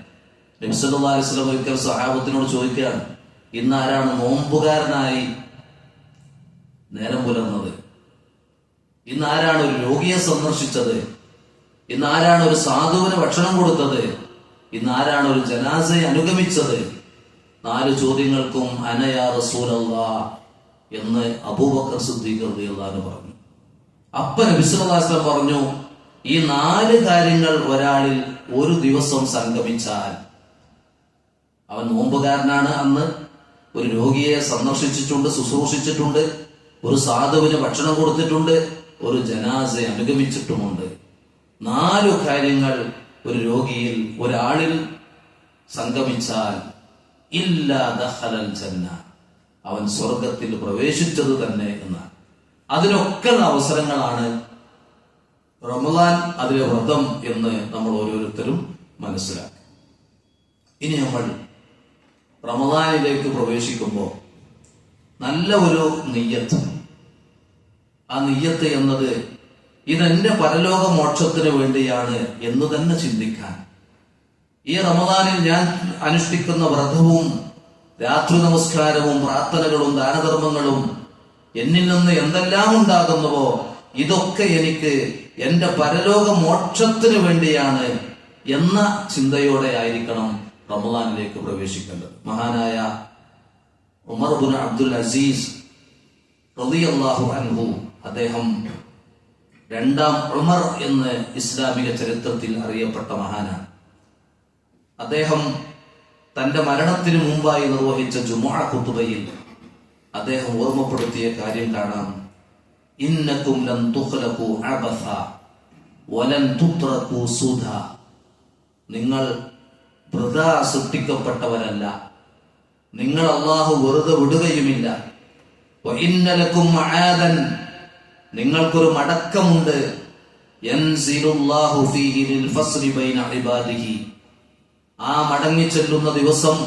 നബി സല്ലല്ലാഹു അലൈഹി വസല്ലം ഒരിക്കൽ സഹാബത്തിനോട് ചോദിക്കുകയാണ്, ഇന്ന് ആരാണ് നോമ്പുകാരനായി നേരം പുലർന്നത്? ഇന്ന് ആരാണ് ഒരു രോഗിയെ സന്ദർശിച്ചത്? ഇന്ന് ആരാണ് ഒരു സാധുവിന് ഭക്ഷണം കൊടുത്തത്? ഇന്ന് ആരാണ് ഒരു ജനാസയെ അനുഗമിച്ചത്? 4 ചോദ്യങ്ങൾക്കും അനയാ റസൂലല്ലാഹ് എന്ന് അബൂബക്കർ സിദ്ദീഖ് റളിയല്ലാഹു അൻഹു പറഞ്ഞു. അപ്പോൾ നബി സല്ലല്ലാഹു അലൈഹി വസല്ലം പറഞ്ഞു, ഈ 4 കാര്യങ്ങൾ ഒരാളിൽ ഒരു ദിവസം സംഗമിച്ചാൽ അവൻ നോമ്പുകാരനാണ്, അന്ന് ഒരു രോഗിയെ സന്ദർശിച്ചിട്ടുണ്ട്, ശുശ്രൂഷിച്ചിട്ടുണ്ട്, ഒരു സാധുവിന് ഭക്ഷണം കൊടുത്തിട്ടുണ്ട്, ഒരു ജനാസയെ അനുഗമിച്ചിട്ടുമുണ്ട്. 4 കാര്യങ്ങൾ ഒരു രോഗിയിൽ ഒരാളിൽ സംഗമിച്ചാൽ ഇല്ലാ ദഖലൽ ജന്ന, അവൻ സ്വർഗത്തിൽ പ്രവേശിച്ചത് തന്നെ എന്നാണ്. അതിനൊക്കെ അവസരങ്ങളാണ് റമദാൻ, അതിലെ വ്രതം എന്ന് നമ്മൾ ഓരോരുത്തരും മനസ്സിലാക്കി. ഇനി നമ്മൾ റമദാനിലേക്ക് പ്രവേശിക്കുമ്പോൾ നല്ല ഒരു നിയ്യത്ത്, ആ നിയ്യത്ത് എന്നത് ഇതെന്റെ പരലോക മോക്ഷത്തിന് വേണ്ടിയാണ് എന്ന് തന്നെ ചിന്തിക്കാൻ, ഈ റമദാനിൽ ഞാൻ അനുഷ്ഠിക്കുന്ന വ്രതവും രാത്രി നമസ്കാരവും പ്രാർത്ഥനകളും ദാനധർമ്മങ്ങളും എന്നിൽ നിന്ന് എന്തെല്ലാം ഉണ്ടാകുന്നുവോ ഇതൊക്കെ എനിക്ക് എന്റെ പരലോക മോക്ഷത്തിന് വേണ്ടിയാണ് എന്ന ചിന്തയോടെ ആയിരിക്കണം റമദാനിലേക്ക് പ്രവേശിക്കേണ്ടത്. മഹാനായ ഉമർ ഇബ്നു അബ്ദുൽ അസീസ് റളിയല്ലാഹു അൻഹു, അദ്ദേഹം 2ാം ഉമർ എന്ന് ഇസ്ലാമിക ചരിത്രത്തിൽ അറിയപ്പെട്ട മഹാനാണ്. അദ്ദേഹം തന്റെ മരണത്തിന് മുമ്പായി നിർവഹിച്ച ജുമുഅ ഖുതുബയിൽ അദ്ദേഹം ഓർമ്മപ്പെടുത്തിയ കാര്യം കാണാം. ഇന്നകും ലൻ തുഖ്ലഖു അബസ വലൻ തുത്റകു സുദ, നിങ്ങൾ വൃഥാ സൃഷ്ടിക്കപ്പെട്ടവരല്ല, നിങ്ങൾ അല്ലാഹു വെറുതെ വിടുകയുമില്ല. വഇന്ന ലക്കും മആദൻ, നിങ്ങൾക്കൊരു മടക്കമുണ്ട്. യൻസിലുല്ലാഹു ഫീഹി ലിൽ ഫസ്ലി ബൈന ഇബാദിഹി, ആ മടങ്ങി ചെല്ലുന്ന ദിവസം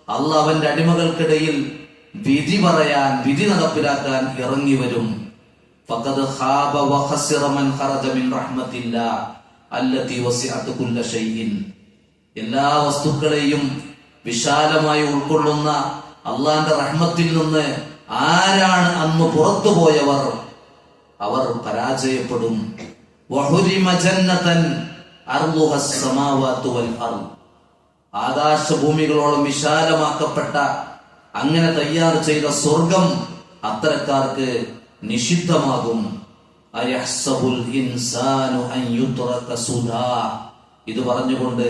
അല്ലാഹു അവന്റെ അടിമകൾക്കിടയിൽ വിധി പറയാൻ, വിധി നടപ്പിലാക്കാൻ ഇറങ്ങി വരും. ഫഖദ് ഖാബ വഖസിറ മൻ ഖറജ മിൻ റഹ്മത്തില്ലാഹ് അല്ലതി വസിഅത് കുല്ല ഷൈഇൻ, എല്ലാ വസ്തുക്കളെയും വിശാലമായി ഉൾക്കൊള്ളുന്ന അള്ളാന്റെ റഹ്മത്തിൽ നിന്ന് ആരാണ് അന്ന് പുറത്തുപോയവർ, അവർ പരാജയപ്പെടും. വഹുരിമ ജന്നതൻ അർളുഹസ് സമാവാതു വൽ അർള്, ആകാശഭൂമികളോളം വിശാലമാക്കപ്പെട്ട അങ്ങനെ തയ്യാർ ചെയ്ത സ്വർഗം അത്തരക്കാർക്ക് നിഷിദ്ധമാകും. അയഹ്സബുൽ ഇൻസാനു അൻ യുത്റക സുദാ, ഇത് പറഞ്ഞുകൊണ്ട്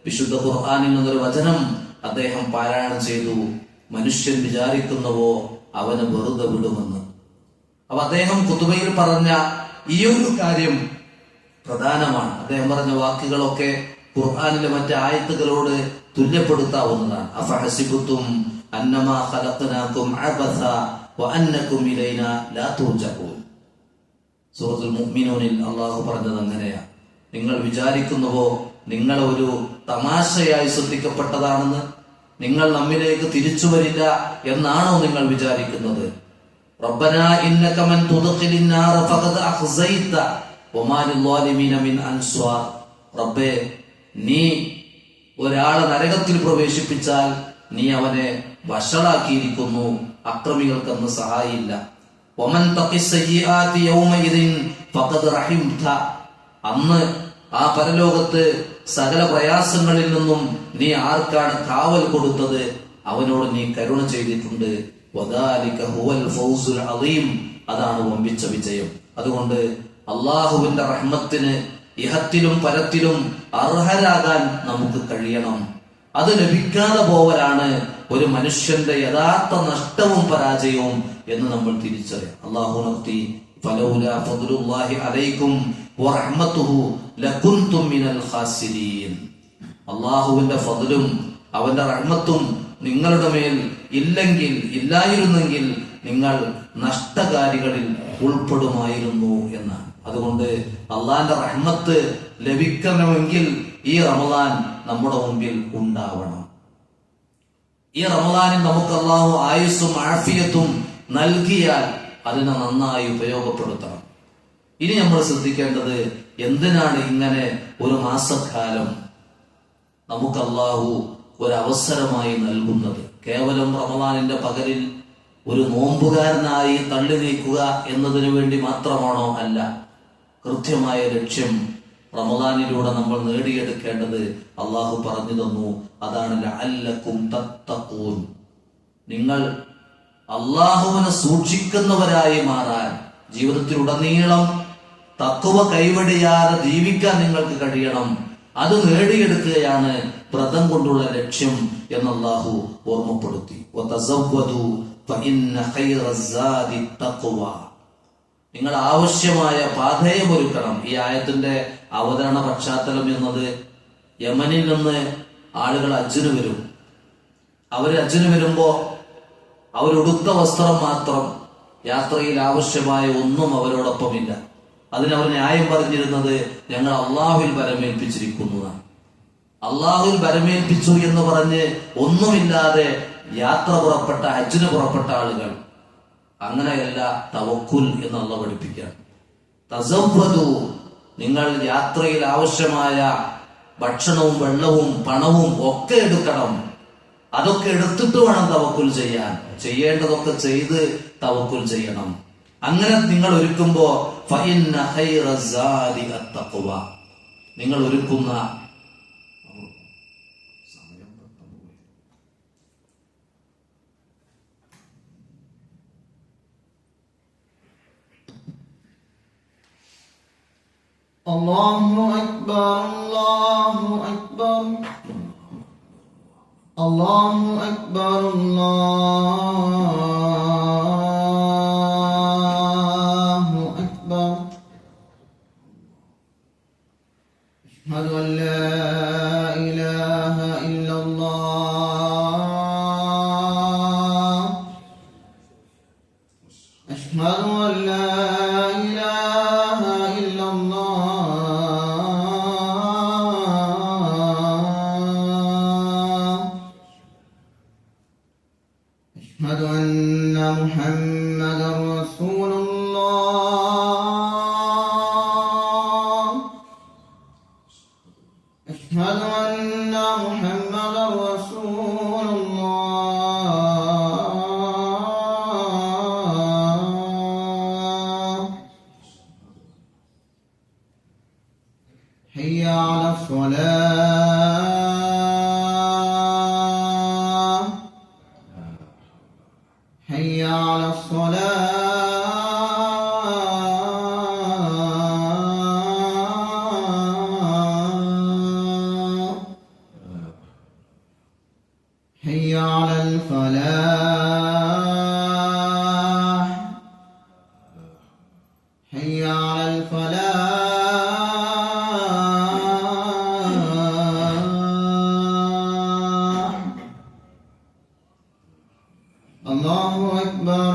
വിശുദ്ധ ഖുർആനിൽ നിന്നൊരു വചനം അദ്ദേഹം പാരായണം ചെയ്തു. മനുഷ്യൻ വിചാരിക്കുന്നുവോ അവന് വെറുതെ വിടുമെന്ന്. അപ്പൊ അദ്ദേഹം ഖുതുബയിൽ പറഞ്ഞ ഈ ഒരു കാര്യം പ്രധാനമാണ്. അദ്ദേഹം പറഞ്ഞ വാക്കുകളൊക്കെ ഖുർആനിലെ മറ്റ് ആയത്തുകളോട് തുല്യപ്പെടുത്താവുന്നതാണ്. അഫഹസിബുതും അന്നമാ ഖലഖനാകും അബസ വഅന്നകും ഇലൈനാ ലാ തുർജഊൻ. സൂറത്തുൽ മുഅ്മിനൂനിൽ അല്ലാഹു പറഞ്ഞത് അങ്ങനെയാണ്. നിങ്ങൾ വിചാരിക്കുന്നുവോ നിങ്ങൾ ഒരു തമാശയായി സൃഷ്ടിക്കപ്പെട്ടതാണെന്ന്, നിങ്ങൾ നമ്മിലേക്ക് തിരിച്ചു വരില്ല എന്നാണോ നിങ്ങൾ വിചാരിക്കുന്നത്? റബ്ബനാ ഇന്നക മൻ തുദ്ഖിലിൻ നാറ ഫഖദ് അഖ്സൈത വമാ ലിൽവാലിമീന മിൻ അൻസ്വാർ. റബ്ബേ, നീ ഒരാളെ നരകത്തിൽ പ്രവേശിപ്പിച്ചാൽ നീ അവനെ വഷളാക്കിയിരിക്കുന്നു, അക്രമികൾക്കൊന്നും സഹായില്ല. വമൻ തഖിസ് സയ്യിആതി യൗമഇദിൻ ഫഖദ് റഹിംത, അന്ന് ആ പരലോകത്ത് സകല പ്രയാസങ്ങളിൽ നിന്നും നീ ആർക്കാണ് കാവൽ കൊടുത്തത് അവനോട് നീ കരുണ ചെയ്തിട്ടുണ്ട്. വദാലിക ഹുവൽ ഫൗസുൽ അളീം, അതാണ് വമ്പിച്ച വിജയം. അതുകൊണ്ട് അള്ളാഹുവിന്റെ റഹ്മത്തിന് ഇഹത്തിലും പരത്തിലും അർഹരാകാൻ നമുക്ക് കഴിയണം. അത് ലഭിക്കാതെ പോവലാണ് ഒരു മനുഷ്യന്റെ യഥാർത്ഥ നഷ്ടവും പരാജയവും എന്ന് നമ്മൾ തിരിച്ചറിയാം. അള്ളാഹു നിർത്തി ഫലൗലാ ഫദ്ലുല്ലാഹി അലൈക്കും വറഹ്മത്തുഹു ലകുൻതും മിനൽ ഖാസിരീൻ. അള്ളാഹുവിന്റെ ഫദ്ലും അവന്റെ റഹ്മത്തും നിങ്ങളുടെ മേൽ ഇല്ലായിരുന്നെങ്കിൽ നിങ്ങൾ നഷ്ടകാരികളിൽ ഉൾപ്പെടുമായിരുന്നു എന്നാണ്. അതുകൊണ്ട് അള്ളാന്റെ റഹ്മത്ത് ലഭിക്കണമെങ്കിൽ ഈ റമദാൻ നമ്മുടെ മുമ്പിൽ ഉണ്ടാവണം. ഈ റമദാനിൽ നമുക്ക് അള്ളാഹു ആയുസ്സും ആഫിയത്തും നൽകിയാൽ അതിനെ നന്നായി ഉപയോഗപ്പെടുത്തണം. ഇനി നമ്മൾ ശ്രദ്ധിക്കേണ്ടത്, എന്തിനാണ് ഇങ്ങനെ ഒരു മാസക്കാലം നമുക്ക് അള്ളാഹു ഒരു അവസരമായി നൽകുന്നത്? കേവലം റമദാനിന്റെ പകലിൽ ഒരു നോമ്പുകാരനായി തള്ളി നീക്കുക എന്നതിനു വേണ്ടി മാത്രമാണോ? അല്ല. കൃത്യമായ ലക്ഷ്യം റമദാനിലൂടെ നമ്മൾ നേടിയെടുക്കേണ്ടത് അള്ളാഹു പറഞ്ഞു തന്നു. അതാണ് ലഅല്ലക്കും തത്തഖൂൻ, നിങ്ങൾ അള്ളാഹുവിനെ സൂക്ഷിക്കുന്നവരായി മാറാൻ, ജീവിതത്തിലുടനീളം തഖ്വ കൈവെടിയാതെ ജീവിക്കാൻ നിങ്ങൾക്ക് കഴിയണം. അത് നേടിയെടുക്കുകയാണ് വ്രതം കൊണ്ടുള്ള ലക്ഷ്യം എന്ന് അള്ളാഹു ഓർമ്മപ്പെടുത്തി. വതസവ്വദു ഫഇന്ന ഖൈറസ്സാദി തഖ്വ, നിങ്ങൾ ആവശ്യമായ പാഥേയമൊരുക്കണം. ഈ ആയത്തിന്റെ അവതരണ പശ്ചാത്തലം എന്നത്, യമനിൽ നിന്ന് ആളുകൾ ഹജ്ജിന് വരും. അവര് ഹജ്ജിന് വരുമ്പോ അവരുടുത്ത വസ്ത്രം മാത്രം, യാത്രയിൽ ആവശ്യമായ ഒന്നും അവരോടൊപ്പമില്ല. അതിനവർ ന്യായം പറഞ്ഞിരുന്നത് ഞങ്ങൾ അള്ളാഹുവിൽ ബരമേൽപ്പിച്ചിരിക്കുന്നതാണ്. അള്ളാഹുവിൽ ബരമേൽപ്പിച്ചു എന്ന് പറഞ്ഞ് ഒന്നുമില്ലാതെ യാത്ര പുറപ്പെട്ട, ഹജ്ജിന് പുറപ്പെട്ട ആളുകൾ അങ്ങനെയല്ല. തവക്കുൽ എന്ന് അള്ളാഹു പഠിപ്പിക്കുകയാണ്. തസവ്വദു, നിങ്ങൾ യാത്രയിൽ ആവശ്യമായ ഭക്ഷണവും വെള്ളവും പണവും ഒക്കെ എടുക്കണം. അതൊക്കെ എടുത്തിട്ട് വേണം തവക്കുൽ ചെയ്യാൻ. ചെയ്യേണ്ടതൊക്കെ ചെയ്ത് തവക്കുൽ ചെയ്യണം. അങ്ങനെ നിങ്ങൾ ഒരുക്കുമ്പോ ഫഇന്ന ഖൈറസ്സാദി അത്തഖ്വ, നിങ്ങൾ ഒരുക്കുന്ന അല്ലാഹു അക്ബർ, അല്ലാഹു അക്ബർ, അല്ലാഹു അക്ബർ, അല്ലാഹു അക്ബർ. അഷ്ഹദു അൻ ലാ أن لا إله إلا الله أشهد أن محمدا رسول الله أشهد أن محمدا رسول الله حي على الصلاة حي على الصلاة حي على الفلاح حي على الفلاح الله أكبر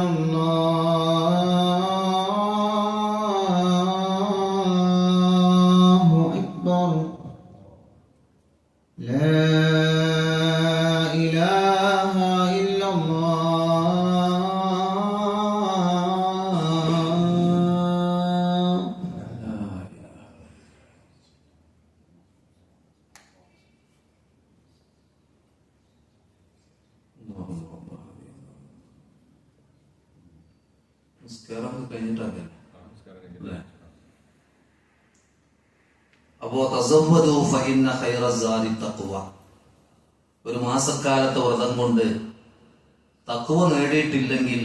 الله أكبر لا إله إلا الله നിസ്കാരം കഴിഞ്ഞിട്ടല്ലേ? അപ്പോ തസവ്വദു ഫഇന്ന ഖൈറ സാദി തഖ്വ. ഒരു മാസക്കാലത്തെ വ്രതം കൊണ്ട് തഖ്വ നേടിയിട്ടില്ലെങ്കിൽ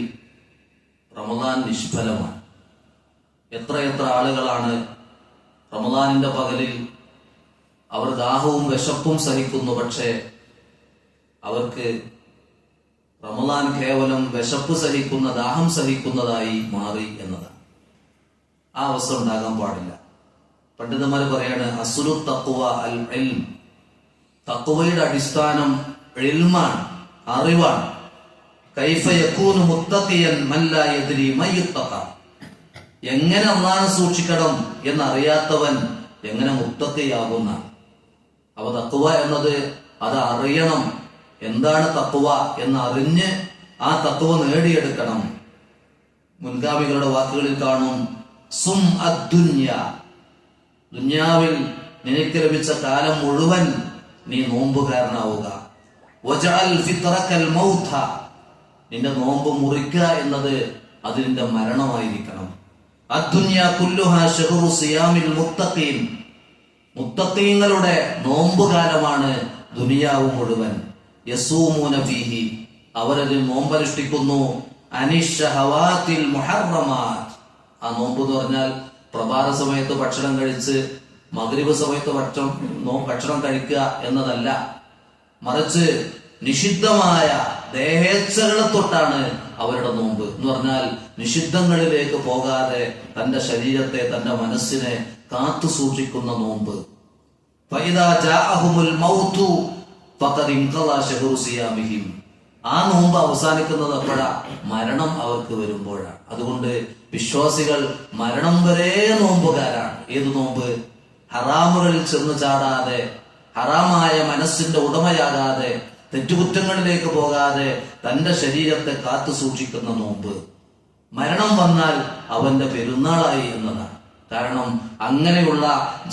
റമദാൻ നിഷ്ഫലമാണ്. എത്ര ആളുകളാണ് റമദാനിന്റെ പകലിൽ അവർ ദാഹവും വിശപ്പും സഹിക്കുന്നു, പക്ഷേ അവർക്ക് റമദാൻ കേവലം വിശപ്പ് സഹിക്കുന്ന, ദാഹം സഹിക്കുന്നതായി മാറി എന്നതാണ്. ആ അവസ്ഥ ഉണ്ടാകാൻ പാടില്ല. പണ്ഡിതന്മാര് പറയാണ്, അസ്ലു തഖ്വ അൽ ഇൽം. തഖ്വയുടെ അടിസ്ഥാനം ഇൽമാണ്, അറിവാണ്. കൈഫ യകൂനു മുത്തഖിയൻ മൻ ലാ യദ്രി മയ്യുത്തഖ. എങ്ങനെ അല്ലാഹുവിനെ സൂക്ഷിക്കണം എന്നറിയാത്തവൻ എങ്ങനെ മുത്തഖിയാകുന്ന. അപ്പൊ തഖ്വ എന്നത് അത് അറിയണം. എന്താണ് തഖ്വ എന്നറിഞ്ഞ് ആ തഖ്വ നേടിയെടുക്കണം. മുൻഗാമികളുടെ വാക്കുകളിൽ കാണും, സും അദ്ദുന്യ. ദുന്യാവിൽ നിനക്ക് ലഭിച്ച കാലം മുഴുവൻ നീ നോമ്പുകാരനാവുക. വജഅൽ ഫിത്രകൽ മൗത. നിന്റെ നോമ്പ് മുറിക്കുക എന്നത് അത് നിന്റെ മരണമായിരിക്കണം. അദ്ദുന്യ കുല്ലുഹാ ശഹ്റു സിയാമിൽ മുത്തഖീൻ. മുത്തഖീങ്ങളുടെ നോമ്പുകാലമാണ് ദുനിയാവ് മുഴുവൻ. യസൂമൂന ഫീഹി. അവരതിൽ നോമ്പനുഷ്ഠിക്കുന്നു. അനിശ്ശഹവാതിൽ മുഹറമാത്. ആ നോമ്പ് എന്ന് പറഞ്ഞാൽ പ്രഭാത സമയത്ത് ഭക്ഷണം കഴിച്ച് മഗ്രിബ് സമയത്ത് ഭക്ഷണം കഴിക്കുക എന്നതല്ല, മറിച്ച് നിഷിദ്ധമായ ദേഹേച്ഛകളെ തൊട്ടാണ് അവരുടെ നോമ്പ് എന്ന് പറഞ്ഞാൽ നിഷിദ്ധങ്ങളിലേക്ക് പോകാതെ തന്റെ ശരീരത്തെ, തന്റെ മനസ്സിനെ കാത്തു സൂക്ഷിക്കുന്ന നോമ്പ്. ഫഇദാ ജാഅഹുമുൽ മൗതു ഫഖദ് ഇൻഖളാ ശഹ്റു സിയാമിഹിം. ആ നോമ്പ് അവസാനിക്കുന്നത് എപ്പോഴാ? മരണം അവർക്ക് വരുമ്പോഴാണ്. അതുകൊണ്ട് വിശ്വാസികൾ മരണം വരെ നോമ്പുകാരാണ്. ഏത് നോമ്പ്? ഹറാമുകളിൽ ചെന്ന് ചാടാതെ, ഹറാമായ മനസ്സിന്റെ ഉടമയാകാതെ, തെറ്റുകുറ്റങ്ങളിലേക്ക് പോകാതെ തന്റെ ശരീരത്തെ കാത്തു സൂക്ഷിക്കുന്ന നോമ്പ്. മരണം വന്നാൽ അവന്റെ പെരുന്നാളായി എന്നതാണ്. കാരണം അങ്ങനെയുള്ള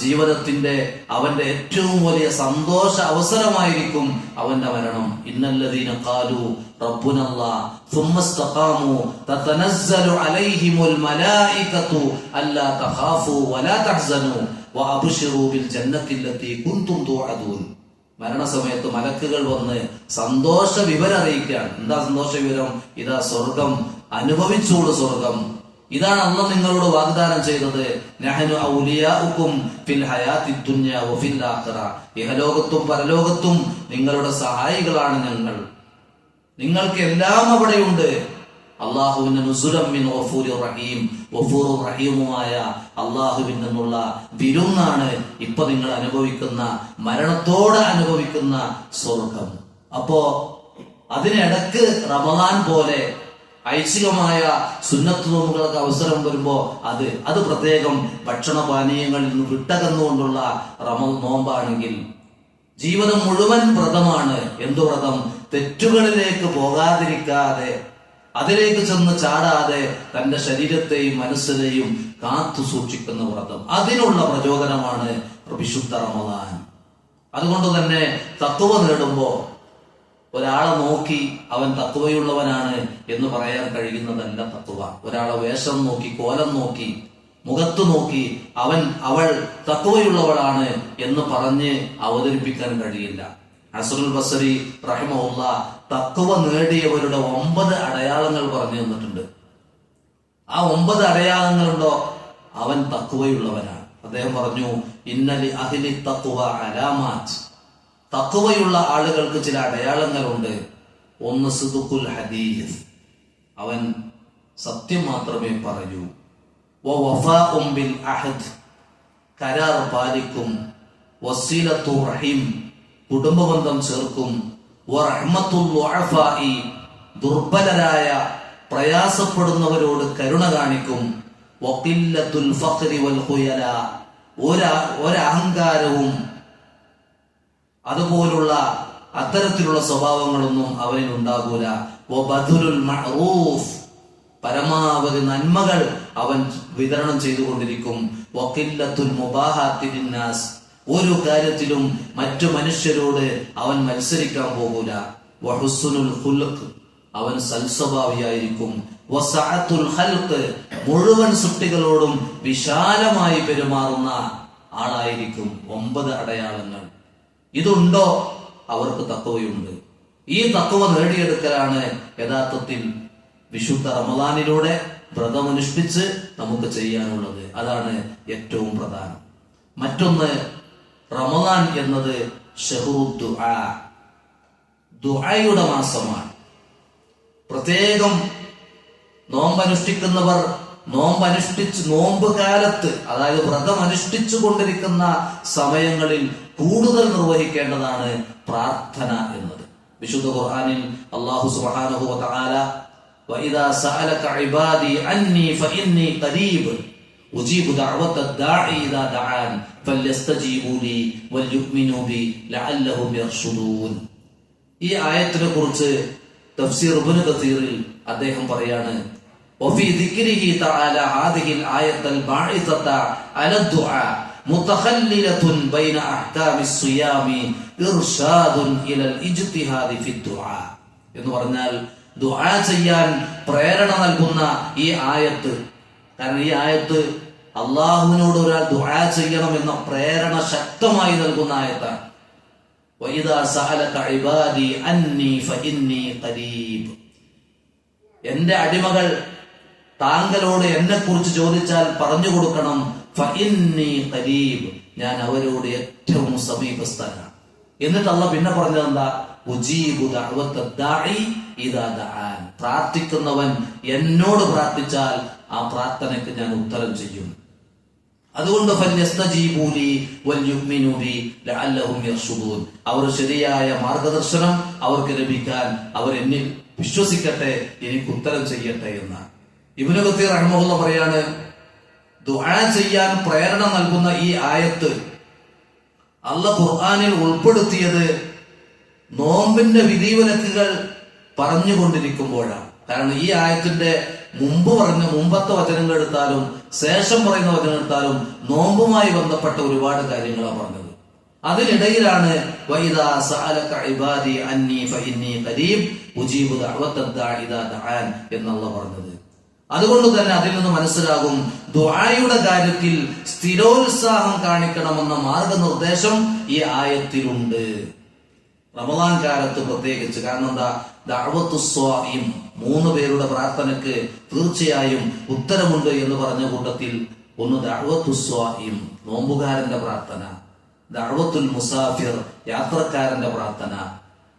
ജീവിതത്തിന്റെ അവന്റെ ഏറ്റവും വലിയ സന്തോഷ അവസരമായിരിക്കും അവന്റെ മരണം. ഇന്നല്ലദീന ഖാലു റബ്ബുനല്ലാഹ് ثم استقاموا تتنزل عليهم الملائكة ألا تخافوا ولا تحزنوا وأبشروا بالجنة التي كنتم توعدون. മരണസമയത്ത് മലക്കുകൾ വന്ന് സന്തോഷ വിവരം അറിയിക്കുകയാണ്. എന്താ സന്തോഷ വിവരം? ഇതാ സ്വർഗം, അനുഭവിച്ചോളൂ സ്വർഗം. ഇതാണ് അല്ലാഹ് നിങ്ങളോട് വാഗ്ദാനം ചെയ്തത്. നഹ്നു ഔലിയാഉകും ഫിൽ ഹയാത്തി ദുനിയ വഫിൽ ആഖിറ. ഇഹലോകത്തും പരലോകത്തും നിങ്ങളുടെ സഹായികളാണ് ഞങ്ങൾ. നിങ്ങൾക്ക് എല്ലാം അവിടെയുണ്ട്. അല്ലാഹുവിന്റെ നുസുലം മിൻ ഗഫൂരിർ റഹീം. ഗഫൂറുർ റഹീമുമായ അല്ലാഹുവിൽ നിന്നുള്ള വിരുന്നാണ് ഇപ്പൊ നിങ്ങൾ അനുഭവിക്കുന്ന, മരണത്തോടെ അനുഭവിക്കുന്ന സ്വർഗം. അപ്പോ അതിനിടക്ക് റമദാൻ പോലെ ഐച്ഛികമായ സുന്നത്ത് നോമ്പുകൾക്ക് അവസരം വരുമ്പോ അത് പ്രത്യേകം ഭക്ഷണപാനീയങ്ങളിൽ നിന്ന് വിട്ടകന്നുകൊണ്ടുള്ള നോമ്പാണെങ്കിൽ, ജീവിതം മുഴുവൻ വ്രതമാണ്. എന്തു വ്രതം? തെറ്റുകളിലേക്ക് പോകാതിരിക്കാതെ, അതിലേക്ക് ചെന്ന് ചാടാതെ തന്റെ ശരീരത്തെയും മനസ്സിനെയും കാത്തു സൂക്ഷിക്കുന്ന വ്രതം. അതിനുള്ള പ്രചോദനമാണ് വിശുദ്ധ റമദാൻ. അതുകൊണ്ട് തന്നെ തഖ്വ നേടുമ്പോ ഒരാളെ നോക്കി അവൻ തഖ്വയുള്ളവനാണ് എന്ന് പറയാൻ കഴിയുന്നതല്ല തഖ്വ. ഒരാളെ വേഷം നോക്കി, കോലം നോക്കി, മുഖത്ത് നോക്കി അവൾ തഖ്വയുള്ളവളാണ് എന്ന് പറഞ്ഞ് അവതരിപ്പിക്കാൻ കഴിയില്ല. ഹസനുൽ ബസ്രി റഹിമഹുല്ലാഹ് തഖ്വ നേടിയവരുടെ 9 അടയാളങ്ങൾ പറഞ്ഞു തന്നിട്ടുണ്ട്. ആ 9 അടയാളങ്ങളുണ്ടോ അവൻ തഖ്വയുള്ളവനാണ്. അദ്ദേഹം പറഞ്ഞു, ഇന്നലി അഹ്ലി തഖ്വ അലാമാത്ത്. തഖ്വയുള്ള ആളുകൾക്ക് ചില അടയാളങ്ങളുണ്ട്. ഒന്ന് സിദ്ഖുൽ ഹദീസ്, അവൻ സത്യം മാത്രമേ പറയൂ. വഫാഉം ബിൽ അഹദ്, കരാർ പാലിക്കും. വസീലത്തു റഹീം, കുടുംബബന്ധം ചേർക്കും. വറഹ്മത്തുൽ ളുഅഫാഇ, ദുർബലരായ പ്രയാസപ്പെടുന്നവരോട് കരുണ കാണിക്കും. വഖില്ലത്തുൽ ഫഖ്രി വൽ ഖുയല, ഒരഹങ്കാരവും അതുപോലുള്ള അത്തരത്തിലുള്ള സ്വഭാവങ്ങളൊന്നും അവനിൽ ഉണ്ടാകൂല. വബദുലുൽ മഅറൂഫ്, പരമാവധി നന്മകൾ അവൻ വിതരണം ചെയ്തുകൊണ്ടിരിക്കും. വഖില്ലത്തുൽ മുബാഹാത്തി ലിന്നാസ്, ഒരു കാര്യത്തിലും മറ്റു മനുഷ്യരോട് അവൻ മത്സരിക്കാൻ പോകൂല. വഹുസ്നുൽ ഖുൽഖ്, അവൻ സൽസ്വഭാവിയായിരിക്കും. വസഅത്തുൽ ഖൽഖ്, മുഴുവൻ സൃഷ്ടികളോടും വിശാലമായി പെരുമാറുന്ന ആളായിരിക്കും. 9 അടയാളങ്ങൾ. ഇതുണ്ടോ അവർക്ക് തഖ്വയുണ്ട്. ഈ തഖ്വ നേടിയെടുക്കലാണ് യഥാർത്ഥത്തിൽ വിശുദ്ധ റമദാനിലൂടെ വ്രതമനുഷ്ഠിച്ച് നമുക്ക് ചെയ്യാനുള്ളത്. അതാണ് ഏറ്റവും പ്രധാനം. മറ്റൊന്ന്, റമദാൻ എന്നത് ഷഹ്റു ദുആ, ദുആയുടെ മാസമാണ്. പ്രത്യേകം നോമ്പനുഷ്ഠിക്കുന്നവർ നോമ്പ് കാലത്ത്, അതായത് വ്രതം അനുഷ്ഠിച്ചു കൊണ്ടിരിക്കുന്ന സമയങ്ങളിൽ കൂടുതൽ നിർവഹിക്കേണ്ടതാണ് പ്രാർത്ഥന എന്നത്. വിശുദ്ധ ഖുർആനിൽ അല്ലാഹു സുബ്ഹാനഹു വ തആല വഇദാ സഅലക ഇബാദി അന്നി ഫഇന്നി ഖരീബ് ഉജീബു ദഅവത്തദ് ദാഇ ഇദാ ദഅൻ ഫല്യസ്തജീബു ലി വൽയുഅ്മിനൂ ബി ലഅല്ലഹും യർഷുദൂൻ. ഈ ആയത്തിനെ കുറിച്ച് തഫ്സീർ ഇബ്നു കസീറിൽ അദ്ദേഹം പറയാണ്, وفي ذكره تعالى هذه الآية الباعثة على الدعاء متخللة بين أحكام الصيام إرشاد إلى الاجتهاد في الدعاء. എന്ന് പറഞ്ഞാൽ ദുആ ചെയ്യാൻ പ്രേരണ നൽകുന്ന ഈ ആയത്ത്, കാരണം ഈ ആയത്ത് അള്ളാഹുവിനോട് ഒരാൾ ദുആ ചെയ്യണം എന്ന പ്രേരണ ശക്തമായി നൽകുന്ന ആയത്താണ്. وإذا سألك عبادي أني فإني قريب, എന്റെ അടിമകൾ താങ്കളോട് എന്നെ കുറിച്ച് ചോദിച്ചാൽ പറഞ്ഞു കൊടുക്കണം, ഫഇന്നി ഖരീബ്, ഞാൻ അവരോട് ഏറ്റവും സമീപസ്ഥനാണ്. എന്നിട്ട് അല്ലാഹ് പിന്നെ പറഞ്ഞത് എന്താ? ഉജീബു ദഅവത്തദ് ദാഇ ഇദാ ദഅൻ, പ്രാർത്ഥിക്കുന്നവൻ എന്നോട് പ്രാർത്ഥിച്ചാൽ ആ പ്രാർത്ഥനയ്ക്ക് ഞാൻ ഉത്തരം ചെയ്യും. അതുകൊണ്ട് ഫല്യസ്തജീബു ലി വൽയുഅ്മിനൂ ബി ലഅല്ലഹും യർഷുദൂൻ, അവർ ശരിയായ മാർഗദർശനം അവർക്ക് ലഭിക്കാൻ അവർ എന്നിൽ വിശ്വസിക്കട്ടെ, എനിക്ക് ഉത്തരം ചെയ്യട്ടെ എന്നാണ്. ഇബ്നു കസീർ റഹിമഹുല്ലാഹ് പറയാണ്, ദുആ ചെയ്യാൻ പ്രേരണ നൽകുന്ന ഈ ആയത്ത് അല്ലാഹ് ഖുർആനിൽ ഉൾപ്പെടുത്തിയത് നോമ്പിന്റെ വിധിവിലക്കുകൾ പറഞ്ഞുകൊണ്ടിരിക്കുമ്പോഴാണ്. കാരണം ഈ ആയത്തിന്റെ മുമ്പത്തെ വചനങ്ങൾ എടുത്താലും ശേഷം പറയുന്ന വചനം എടുത്താലും നോമ്പുമായി ബന്ധപ്പെട്ട ഒരുപാട് കാര്യങ്ങളാണ് പറഞ്ഞത്. അതിനിടയിലാണ് വഇദാ സഅലക ഇബാദി അന്നി ഫഇന്നി ഖരീബ് ഉജീബു ദഅവത്തദ് ദാഇ ഇദാ ദഅൻ എന്നുള്ള പറഞ്ഞത്. അതുകൊണ്ട് തന്നെ അതിൽ നിന്ന് മനസ്സിലാകും ദുആയുടെ കാര്യത്തിൽ സ്ഥിരോത്സാഹം കാണിക്കണമെന്ന മാർഗനിർദ്ദേശം ഈ ആയത്തിലുണ്ട്, റമദാൻ കാലത്ത് പ്രത്യേകിച്ച്. കാരണം എന്താ? ദഅവത്തു സ്വാഇം, 3 പേരുടെ പ്രാർത്ഥനയ്ക്ക് തീർച്ചയായും ഉത്തരമുണ്ട് എന്ന് പറഞ്ഞ കൂട്ടത്തിൽ ഒന്ന് ദഅവത്തു സ്വാഇം, നോമ്പുകാരന്റെ പ്രാർത്ഥന, ദഅവത്തുൽ മുസാഫിർ, യാത്രക്കാരന്റെ പ്രാർത്ഥന,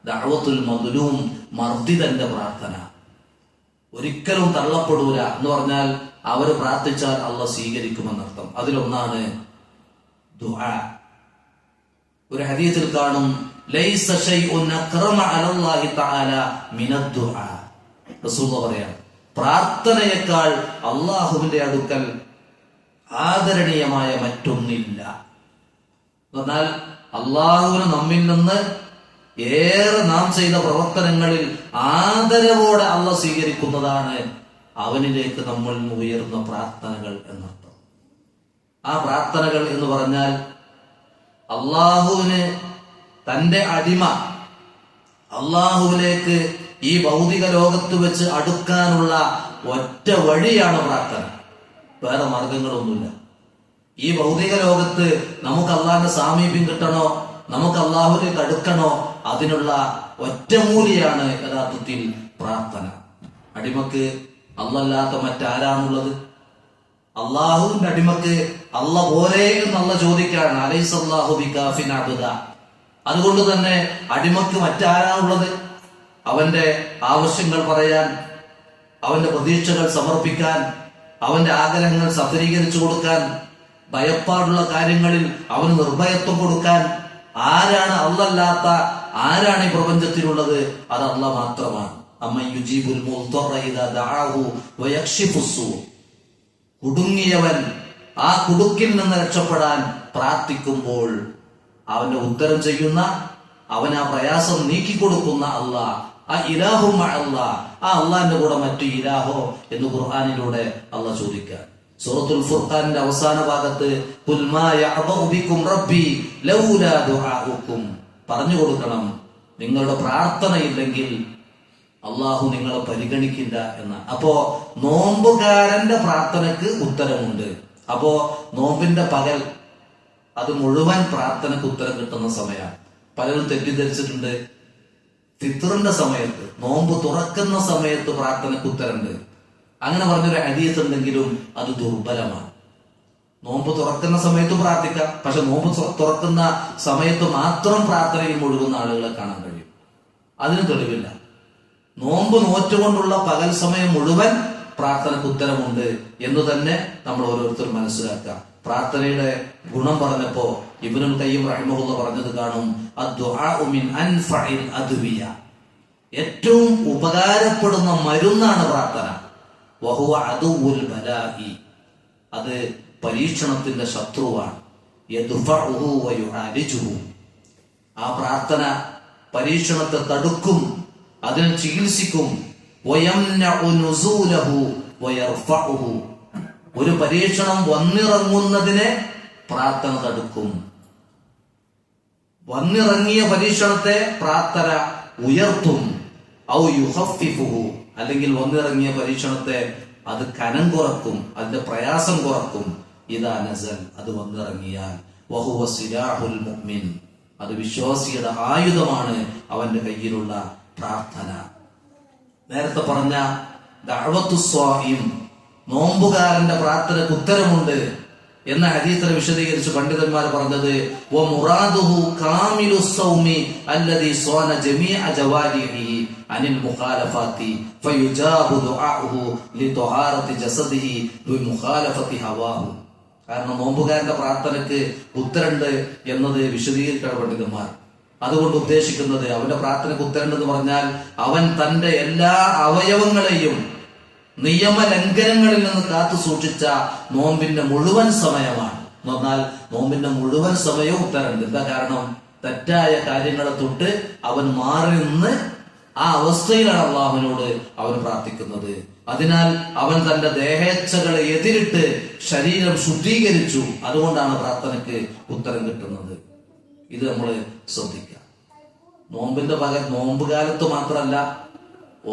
ദഅവത്തുൽ മദ്ലൂം, മർദിദന്റെ പ്രാർത്ഥന. ഒരിക്കലും തള്ളപ്പെടൂല എന്ന് പറഞ്ഞാൽ അവര് പ്രാർത്ഥിച്ചാൽ അള്ളാഹ് സ്വീകരിക്കുമെന്നർത്ഥം. അതിലൊന്നാണ് ദുആ. ഒരു ഹദീസിൽ കാണും, ലൈസ ശൈഉൻ അക്റമ അലല്ലാഹി തആല മിനദ് ദുആ. റസൂലുള്ളാഹി പറയാം, പ്രാർത്ഥനയേക്കാൾ അള്ളാഹുവിന്റെ അടുക്കൽ ആദരണീയമായ മറ്റൊന്നില്ല. എന്നാൽ അള്ളാഹുവിന് നമ്മിൽ നിന്ന് ഏറെ നാം ചെയ്ത പ്രവർത്തനങ്ങളിൽ ആദരവോടെ അള്ളാഹ് സ്വീകരിക്കുന്നതാണ് അവനിലേക്ക് നമ്മൾ ഉയർന്ന പ്രാർത്ഥനകൾ എന്നർത്ഥം. ആ പ്രാർത്ഥനകൾ എന്ന് പറഞ്ഞാൽ അള്ളാഹുവിന് തന്റെ അടിമ അള്ളാഹുവിലേക്ക് ഈ ഭൗതിക ലോകത്ത് വെച്ച് അടുക്കാനുള്ള ഒറ്റ വഴിയാണ് പ്രാർത്ഥന. വേറെ മാർഗങ്ങളൊന്നുമില്ല. ഈ ഭൗതിക ലോകത്ത് നമുക്ക് അള്ളാഹിന്റെ സാമീപ്യം കിട്ടണോ, നമുക്ക് അള്ളാഹുവിലേക്ക് അടുക്കണോ, അതിനുള്ള ഒറ്റമൂലിയാണ് യഥാർത്ഥത്തിൽ പ്രാർത്ഥന. അടിമക്ക് അള്ളല്ലാത്ത മറ്റാരാണുള്ളത്? അള്ളാഹുവിന്റെ അടിമക്ക് അള്ള പോലെ എന്നുള്ള ചോദിക്കാണ്. അലൈസല്ലാഹു ബികാഫിൻ അബ്ദ. അതുകൊണ്ട് തന്നെ അടിമക്ക് മറ്റാരാണുള്ളത്? അവന്റെ ആവശ്യങ്ങൾ പറയാൻ, അവന്റെ പ്രതീക്ഷകൾ സമർപ്പിക്കാൻ, അവന്റെ ആഗ്രഹങ്ങൾ സഫലീകരിച്ചു കൊടുക്കാൻ, ഭയപ്പാടുള്ള കാര്യങ്ങളിൽ അവന് നിർഭയത്വം കൊടുക്കാൻ ആരാണ്? അള്ളല്ലാത്ത ആരാണ് ഈ പ്രപഞ്ചത്തിലുള്ളത്? അത് അള്ളാഹ് മാത്രമാണ്. കുടുങ്ങിയവൻ ആ കുടുക്കിൽ നിന്ന് രക്ഷപ്പെടാൻ പ്രാർത്ഥിക്കുമ്പോൾ അവന്റെ ഉത്തരം ചെയ്യുന്ന, അവൻ ആ പ്രയാസം നീക്കിക്കൊടുക്കുന്ന അള്ളാഹ്, ആ ഇലാഹു അള്ളാഹ്, ആ അള്ളാഹിന്റെ കൂടെ മറ്റു ഇലാഹോ എന്ന് ഖുർആനിലൂടെ അള്ളാഹ് ചോദിക്കാൻ. സൂറത്തുൽ ഫുർഖാനിന്റെ അവസാന ഭാഗത്ത് പറഞ്ഞു കൊടുക്കണം, നിങ്ങളുടെ പ്രാർത്ഥനയില്ലെങ്കിൽ അള്ളാഹു നിങ്ങളെ പരിഗണിക്കില്ല എന്ന. അപ്പോ നോമ്പുകാരന്റെ പ്രാർത്ഥനക്ക് ഉത്തരമുണ്ട്. അപ്പോ നോമ്പിന്റെ പകൽ അത് മുഴുവൻ പ്രാർത്ഥനക്ക് ഉത്തരം കിട്ടുന്ന സമയമാണ്. പലരും തെറ്റിദ്ധരിച്ചിട്ടുണ്ട്, ഫിത്റിന്റെ സമയത്ത്, നോമ്പ് തുറക്കുന്ന സമയത്ത് പ്രാർത്ഥനക്ക് ഉത്തരമുണ്ട്. അങ്ങനെ പറഞ്ഞൊരു ഹദീസ് ഉണ്ടെങ്കിലും അത് ദുർബലമാണ്. നോമ്പ് തുറക്കുന്ന സമയത്തും പ്രാർത്ഥിക്കാം, പക്ഷെ നോമ്പ് തുറക്കുന്ന സമയത്ത് മാത്രം പ്രാർത്ഥനയിൽ മുഴുകുന്ന ആളുകളെ കാണാൻ കഴിയും. അതിന് തെളിവില്ല. നോമ്പ് നോറ്റുകൊണ്ടുള്ള പകൽ സമയം മുഴുവൻ പ്രാർത്ഥനക്ക് ഉത്തരമുണ്ട് എന്ന് തന്നെ നമ്മൾ ഓരോരുത്തരും മനസ്സിലാക്കാം. പ്രാർത്ഥനയുടെ ഗുണം പറഞ്ഞപ്പോ ഇബ്നുൽ ഖയ്യിം റഹിമഹുല്ലാഹ് പറഞ്ഞത് കാണും, അദ്ദുആഉ മിൻ അൻഫഇൽ അദ്വിയ. ഏറ്റവും ഉപകാരപ്പെടുന്ന മരുന്നാണ് പ്രാർത്ഥന. വഹുവ അദുവുൽ ബലാഇ. അത് പരീക്ഷണത്തിന്റെ ശത്രുവാണ്. യദ്ഫഉഹു വയുആലിജുഹു. ആ പ്രാർത്ഥന പരീക്ഷണത്തെ തടുക്കും, അതിനെ ചികിത്സിക്കും. വയംനഉ നുസൂലഹു വയർഫഉഹു. ഒരു പരീക്ഷണം വന്നിറങ്ങുന്നതിനെ പ്രാർത്ഥന തടുക്കും. വന്നിറങ്ങിയ പരീക്ഷണത്തെ പ്രാർത്ഥന ഉയർത്തും. ഔ യുഖഫിഫുഹു. അല്ലെങ്കിൽ വന്നിറങ്ങിയ പരീക്ഷണത്തെ അത് കനം കുറക്കും, അതിന്റെ പ്രയാസം കുറക്കും. ഇദാ നസൽ. അത് വന്നിറങ്ങിയാൽ വഹുവ സിലാഹുൽ മുഅ്മിൻ. അത് വിശ്വാസിയുടെ ആയുധമാണ്, അവന്റെ കയ്യിലുള്ള പ്രാർത്ഥന. നേരത്തെ പറഞ്ഞ ദഅവത്തു സ്വാഇം, നോമ്പുകാരന്റെ പ്രാർത്ഥനയ്ക്ക് ഉത്തരമുണ്ട് എന്ന ഹദീസിനെ വിശദീകരിച്ച് പണ്ഡിതന്മാർ പറഞ്ഞത് വമുറാദുഹു കാമിലു സൗമി അല്ലദി സ്വാന ജമീഅ ജവാരിഹി അനിൽ മുഖാലഫാത്തി ഫയുജാബു ദുആഉഹു ലിതഹാറത്തി ജസദിഹി ബിമുഖാലഫത്തി ഹവാഹു. കാരണം നോമ്പുകാരന്റെ പ്രാർത്ഥനയ്ക്ക് ഉത്തരമുണ്ട് എന്നത് വിശദീകരിക്കുന്ന പണ്ഡിതന്മാർ അതുകൊണ്ട് ഉദ്ദേശിക്കുന്നത്, അവന്റെ പ്രാർത്ഥനയ്ക്ക് ഉത്തരമുണ്ടെന്ന് പറഞ്ഞാൽ അവൻ തന്റെ എല്ലാ അവയവങ്ങളെയും നിയമലംഘനങ്ങളിൽ നിന്ന് കാത്തു സൂക്ഷിച്ച നോമ്പിന്റെ മുഴുവൻ സമയമാണ്. എന്ന് പറഞ്ഞാൽ നോമ്പിന്റെ മുഴുവൻ സമയവും ഉത്തരമുണ്ട്. എന്താ കാരണം? തെറ്റായ കാര്യങ്ങളെ തൊട്ട് അവൻ മാറി നിന്ന് ആ അവസ്ഥയിലാണ് അള്ളാഹുവിനോട് അവൻ പ്രാർത്ഥിക്കുന്നത്. അതിനാൽ അവൻ തന്റെ ദേഹേച്ഛകളെ എതിരിട്ട് ശരീരം ശുദ്ധീകരിച്ചു. അതുകൊണ്ടാണ് പ്രാർത്ഥനയ്ക്ക് ഉത്തരം കിട്ടുന്നത്. ഇത് നമ്മൾ ശ്രദ്ധിക്കാം. നോമ്പിന്റെ പകൽ നോമ്പുകാലത്ത് മാത്രമല്ല,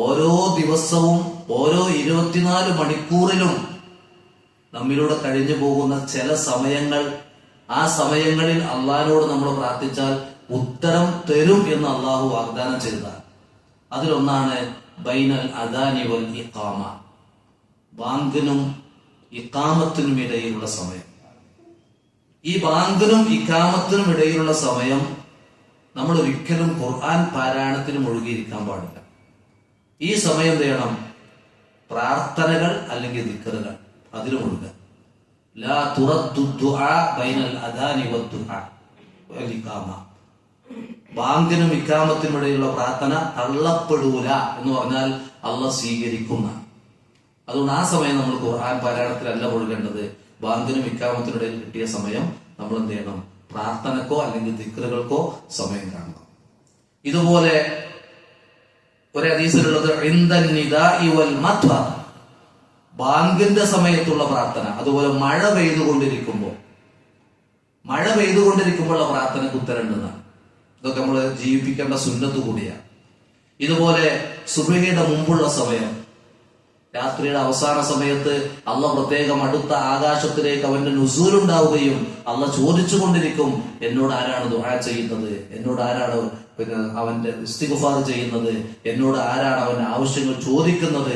ഓരോ ദിവസവും ഓരോ 24 മണിക്കൂറിലും നമ്മിലൂടെ കഴിഞ്ഞു പോകുന്ന ചില സമയങ്ങൾ, ആ സമയങ്ങളിൽ അള്ളാഹിനോട് നമ്മൾ പ്രാർത്ഥിച്ചാൽ ഉത്തരം തരും എന്ന് അള്ളാഹു വാഗ്ദാനം ചെയ്തതാണ്. അതിലൊന്നാണ് ബൈനൽ അദാനി വൽ ഇഖാമ. ബാങ്കിനും ഇഖാമത്തിനും ഇടയിലുള്ള സമയം. ഈ ബാങ്കിനും ഇഖാമത്തിനും ഇടയിലുള്ള സമയം നമ്മൾ ഒരിക്കലും ഖുർആൻ പാരായണത്തിന് മുഴുകിയിരിക്കാൻ പാടില്ല. ഈ സമയം എന്ത് ചെയ്യണം? പ്രാർത്ഥനകൾ അല്ലെങ്കിൽ ദിക്റുകൾ അതിൽ മുഴുകുക. ലാ തുറദ്ദു ദുആ ബൈനൽ അദാനി വദ്ദുആ വൽ ഇഖാമ. ബാങ്കിനും ഇഖാമത്തിനും ഇടയിലുള്ള പ്രാർത്ഥന തള്ളപ്പെടൂല എന്ന് പറഞ്ഞാൽ അള്ളാഹ് സ്വീകരിക്കുന്ന. അതുകൊണ്ട് ആ സമയം നമ്മൾ ഖുർആൻ പാരായണത്തിലല്ല മുഴുകേണ്ടത്. ബാങ്കിനും ഇക്കാമത്തിനിടയിൽ കിട്ടിയ സമയം നമ്മൾ എന്ത് ചെയ്യണം? പ്രാർത്ഥനക്കോ അല്ലെങ്കിൽ ദിക്റുകൾക്കോ സമയം കാണണം. ഇതുപോലെ ഒരു ഹദീസിലുള്ളത് ബാങ്കിന്റെ സമയത്തുള്ള പ്രാർത്ഥന, അതുപോലെ മഴ പെയ്തുകൊണ്ടിരിക്കുമ്പോഴുള്ള പ്രാർത്ഥനയ്ക്ക് ഉത്തരമുണ്ടെന്നാണ്. ഇതൊക്കെ നമ്മൾ ജീവിപ്പിക്കേണ്ട സുന്നത്ത് കൂടിയാണ്. ഇതുപോലെ സുബഹിയുടെ മുമ്പുള്ള സമയം, രാത്രിയുടെ അവസാന സമയത്ത് അള്ള പ്രത്യേകം അടുത്ത ആകാശത്തിലേക്ക് അവന്റെ നുസൂലുണ്ടാവുകയും അള്ള ചോദിച്ചുകൊണ്ടിരിക്കും, എന്നോട് ആരാണ് ദുആ ചെയ്യുന്നത്, എന്നോട് ആരാണ് അവന്റെ ഇസ്തിഗ്ഫാർ ചെയ്യുന്നത്, എന്നോട് ആരാണ് അവന്റെ ആവശ്യങ്ങൾ ചോദിക്കുന്നത്,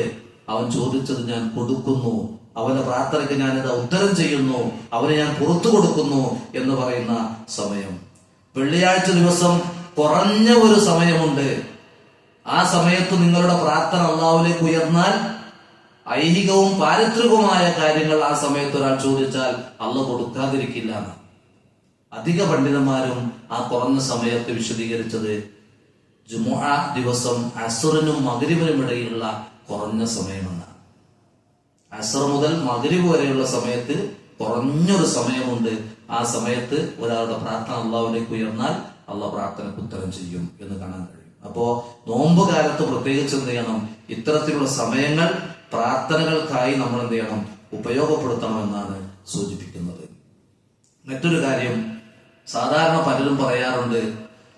അവൻ ചോദിച്ചത് ഞാൻ കൊടുക്കുന്നു, അവന്റെ പ്രാർത്ഥനയ്ക്ക് ഞാനിത് ഉത്തരം ചെയ്യുന്നു, അവന് ഞാൻ പുറത്തു കൊടുക്കുന്നു എന്ന് പറയുന്ന സമയം. വെള്ളിയാഴ്ച ദിവസം കുറഞ്ഞ ഒരു സമയമുണ്ട്. ആ സമയത്ത് നിങ്ങളുടെ പ്രാർത്ഥന അള്ളാഹുവിലേക്ക് ഉയർന്നാൽ ഐഹികവും പാരിത്രികവുമായ കാര്യങ്ങൾ ആ സമയത്ത് ഒരാൾ ചോദിച്ചാൽ അള്ള കൊടുക്കാതിരിക്കില്ല. അധിക പണ്ഡിതന്മാരും ആ കുറഞ്ഞ സമയത്ത് വിശദീകരിച്ചത് ജുമുഅ ദിവസം അസ്റിനും മഗ്രിബിനും ഇടയിലുള്ള കുറഞ്ഞ സമയമെന്നാണ്. അസ്ർ മുതൽ മഗ്രിബ് വരെയുള്ള സമയത്ത് കുറഞ്ഞൊരു സമയമുണ്ട്. ആ സമയത്ത് ഒരാളുടെ പ്രാർത്ഥന അള്ളാഹുവിലേക്ക് ഉയർന്നാൽ അള്ളാഹ് പ്രാർത്ഥനയ്ക്ക് ഉത്തരം ചെയ്യും എന്ന് കാണാൻ കഴിയും. അപ്പോ നോമ്പ് കാലത്ത് പ്രത്യേകിച്ച് എന്ത് ചെയ്യണം? ഇത്തരത്തിലുള്ള സമയങ്ങൾ പ്രാർത്ഥനകൾക്കായി നമ്മൾ എന്ത് ചെയ്യണം? ഉപയോഗപ്പെടുത്തണമെന്നാണ് സൂചിപ്പിക്കുന്നത്. മറ്റൊരു കാര്യം, സാധാരണ പലരും പറയാറുണ്ട്,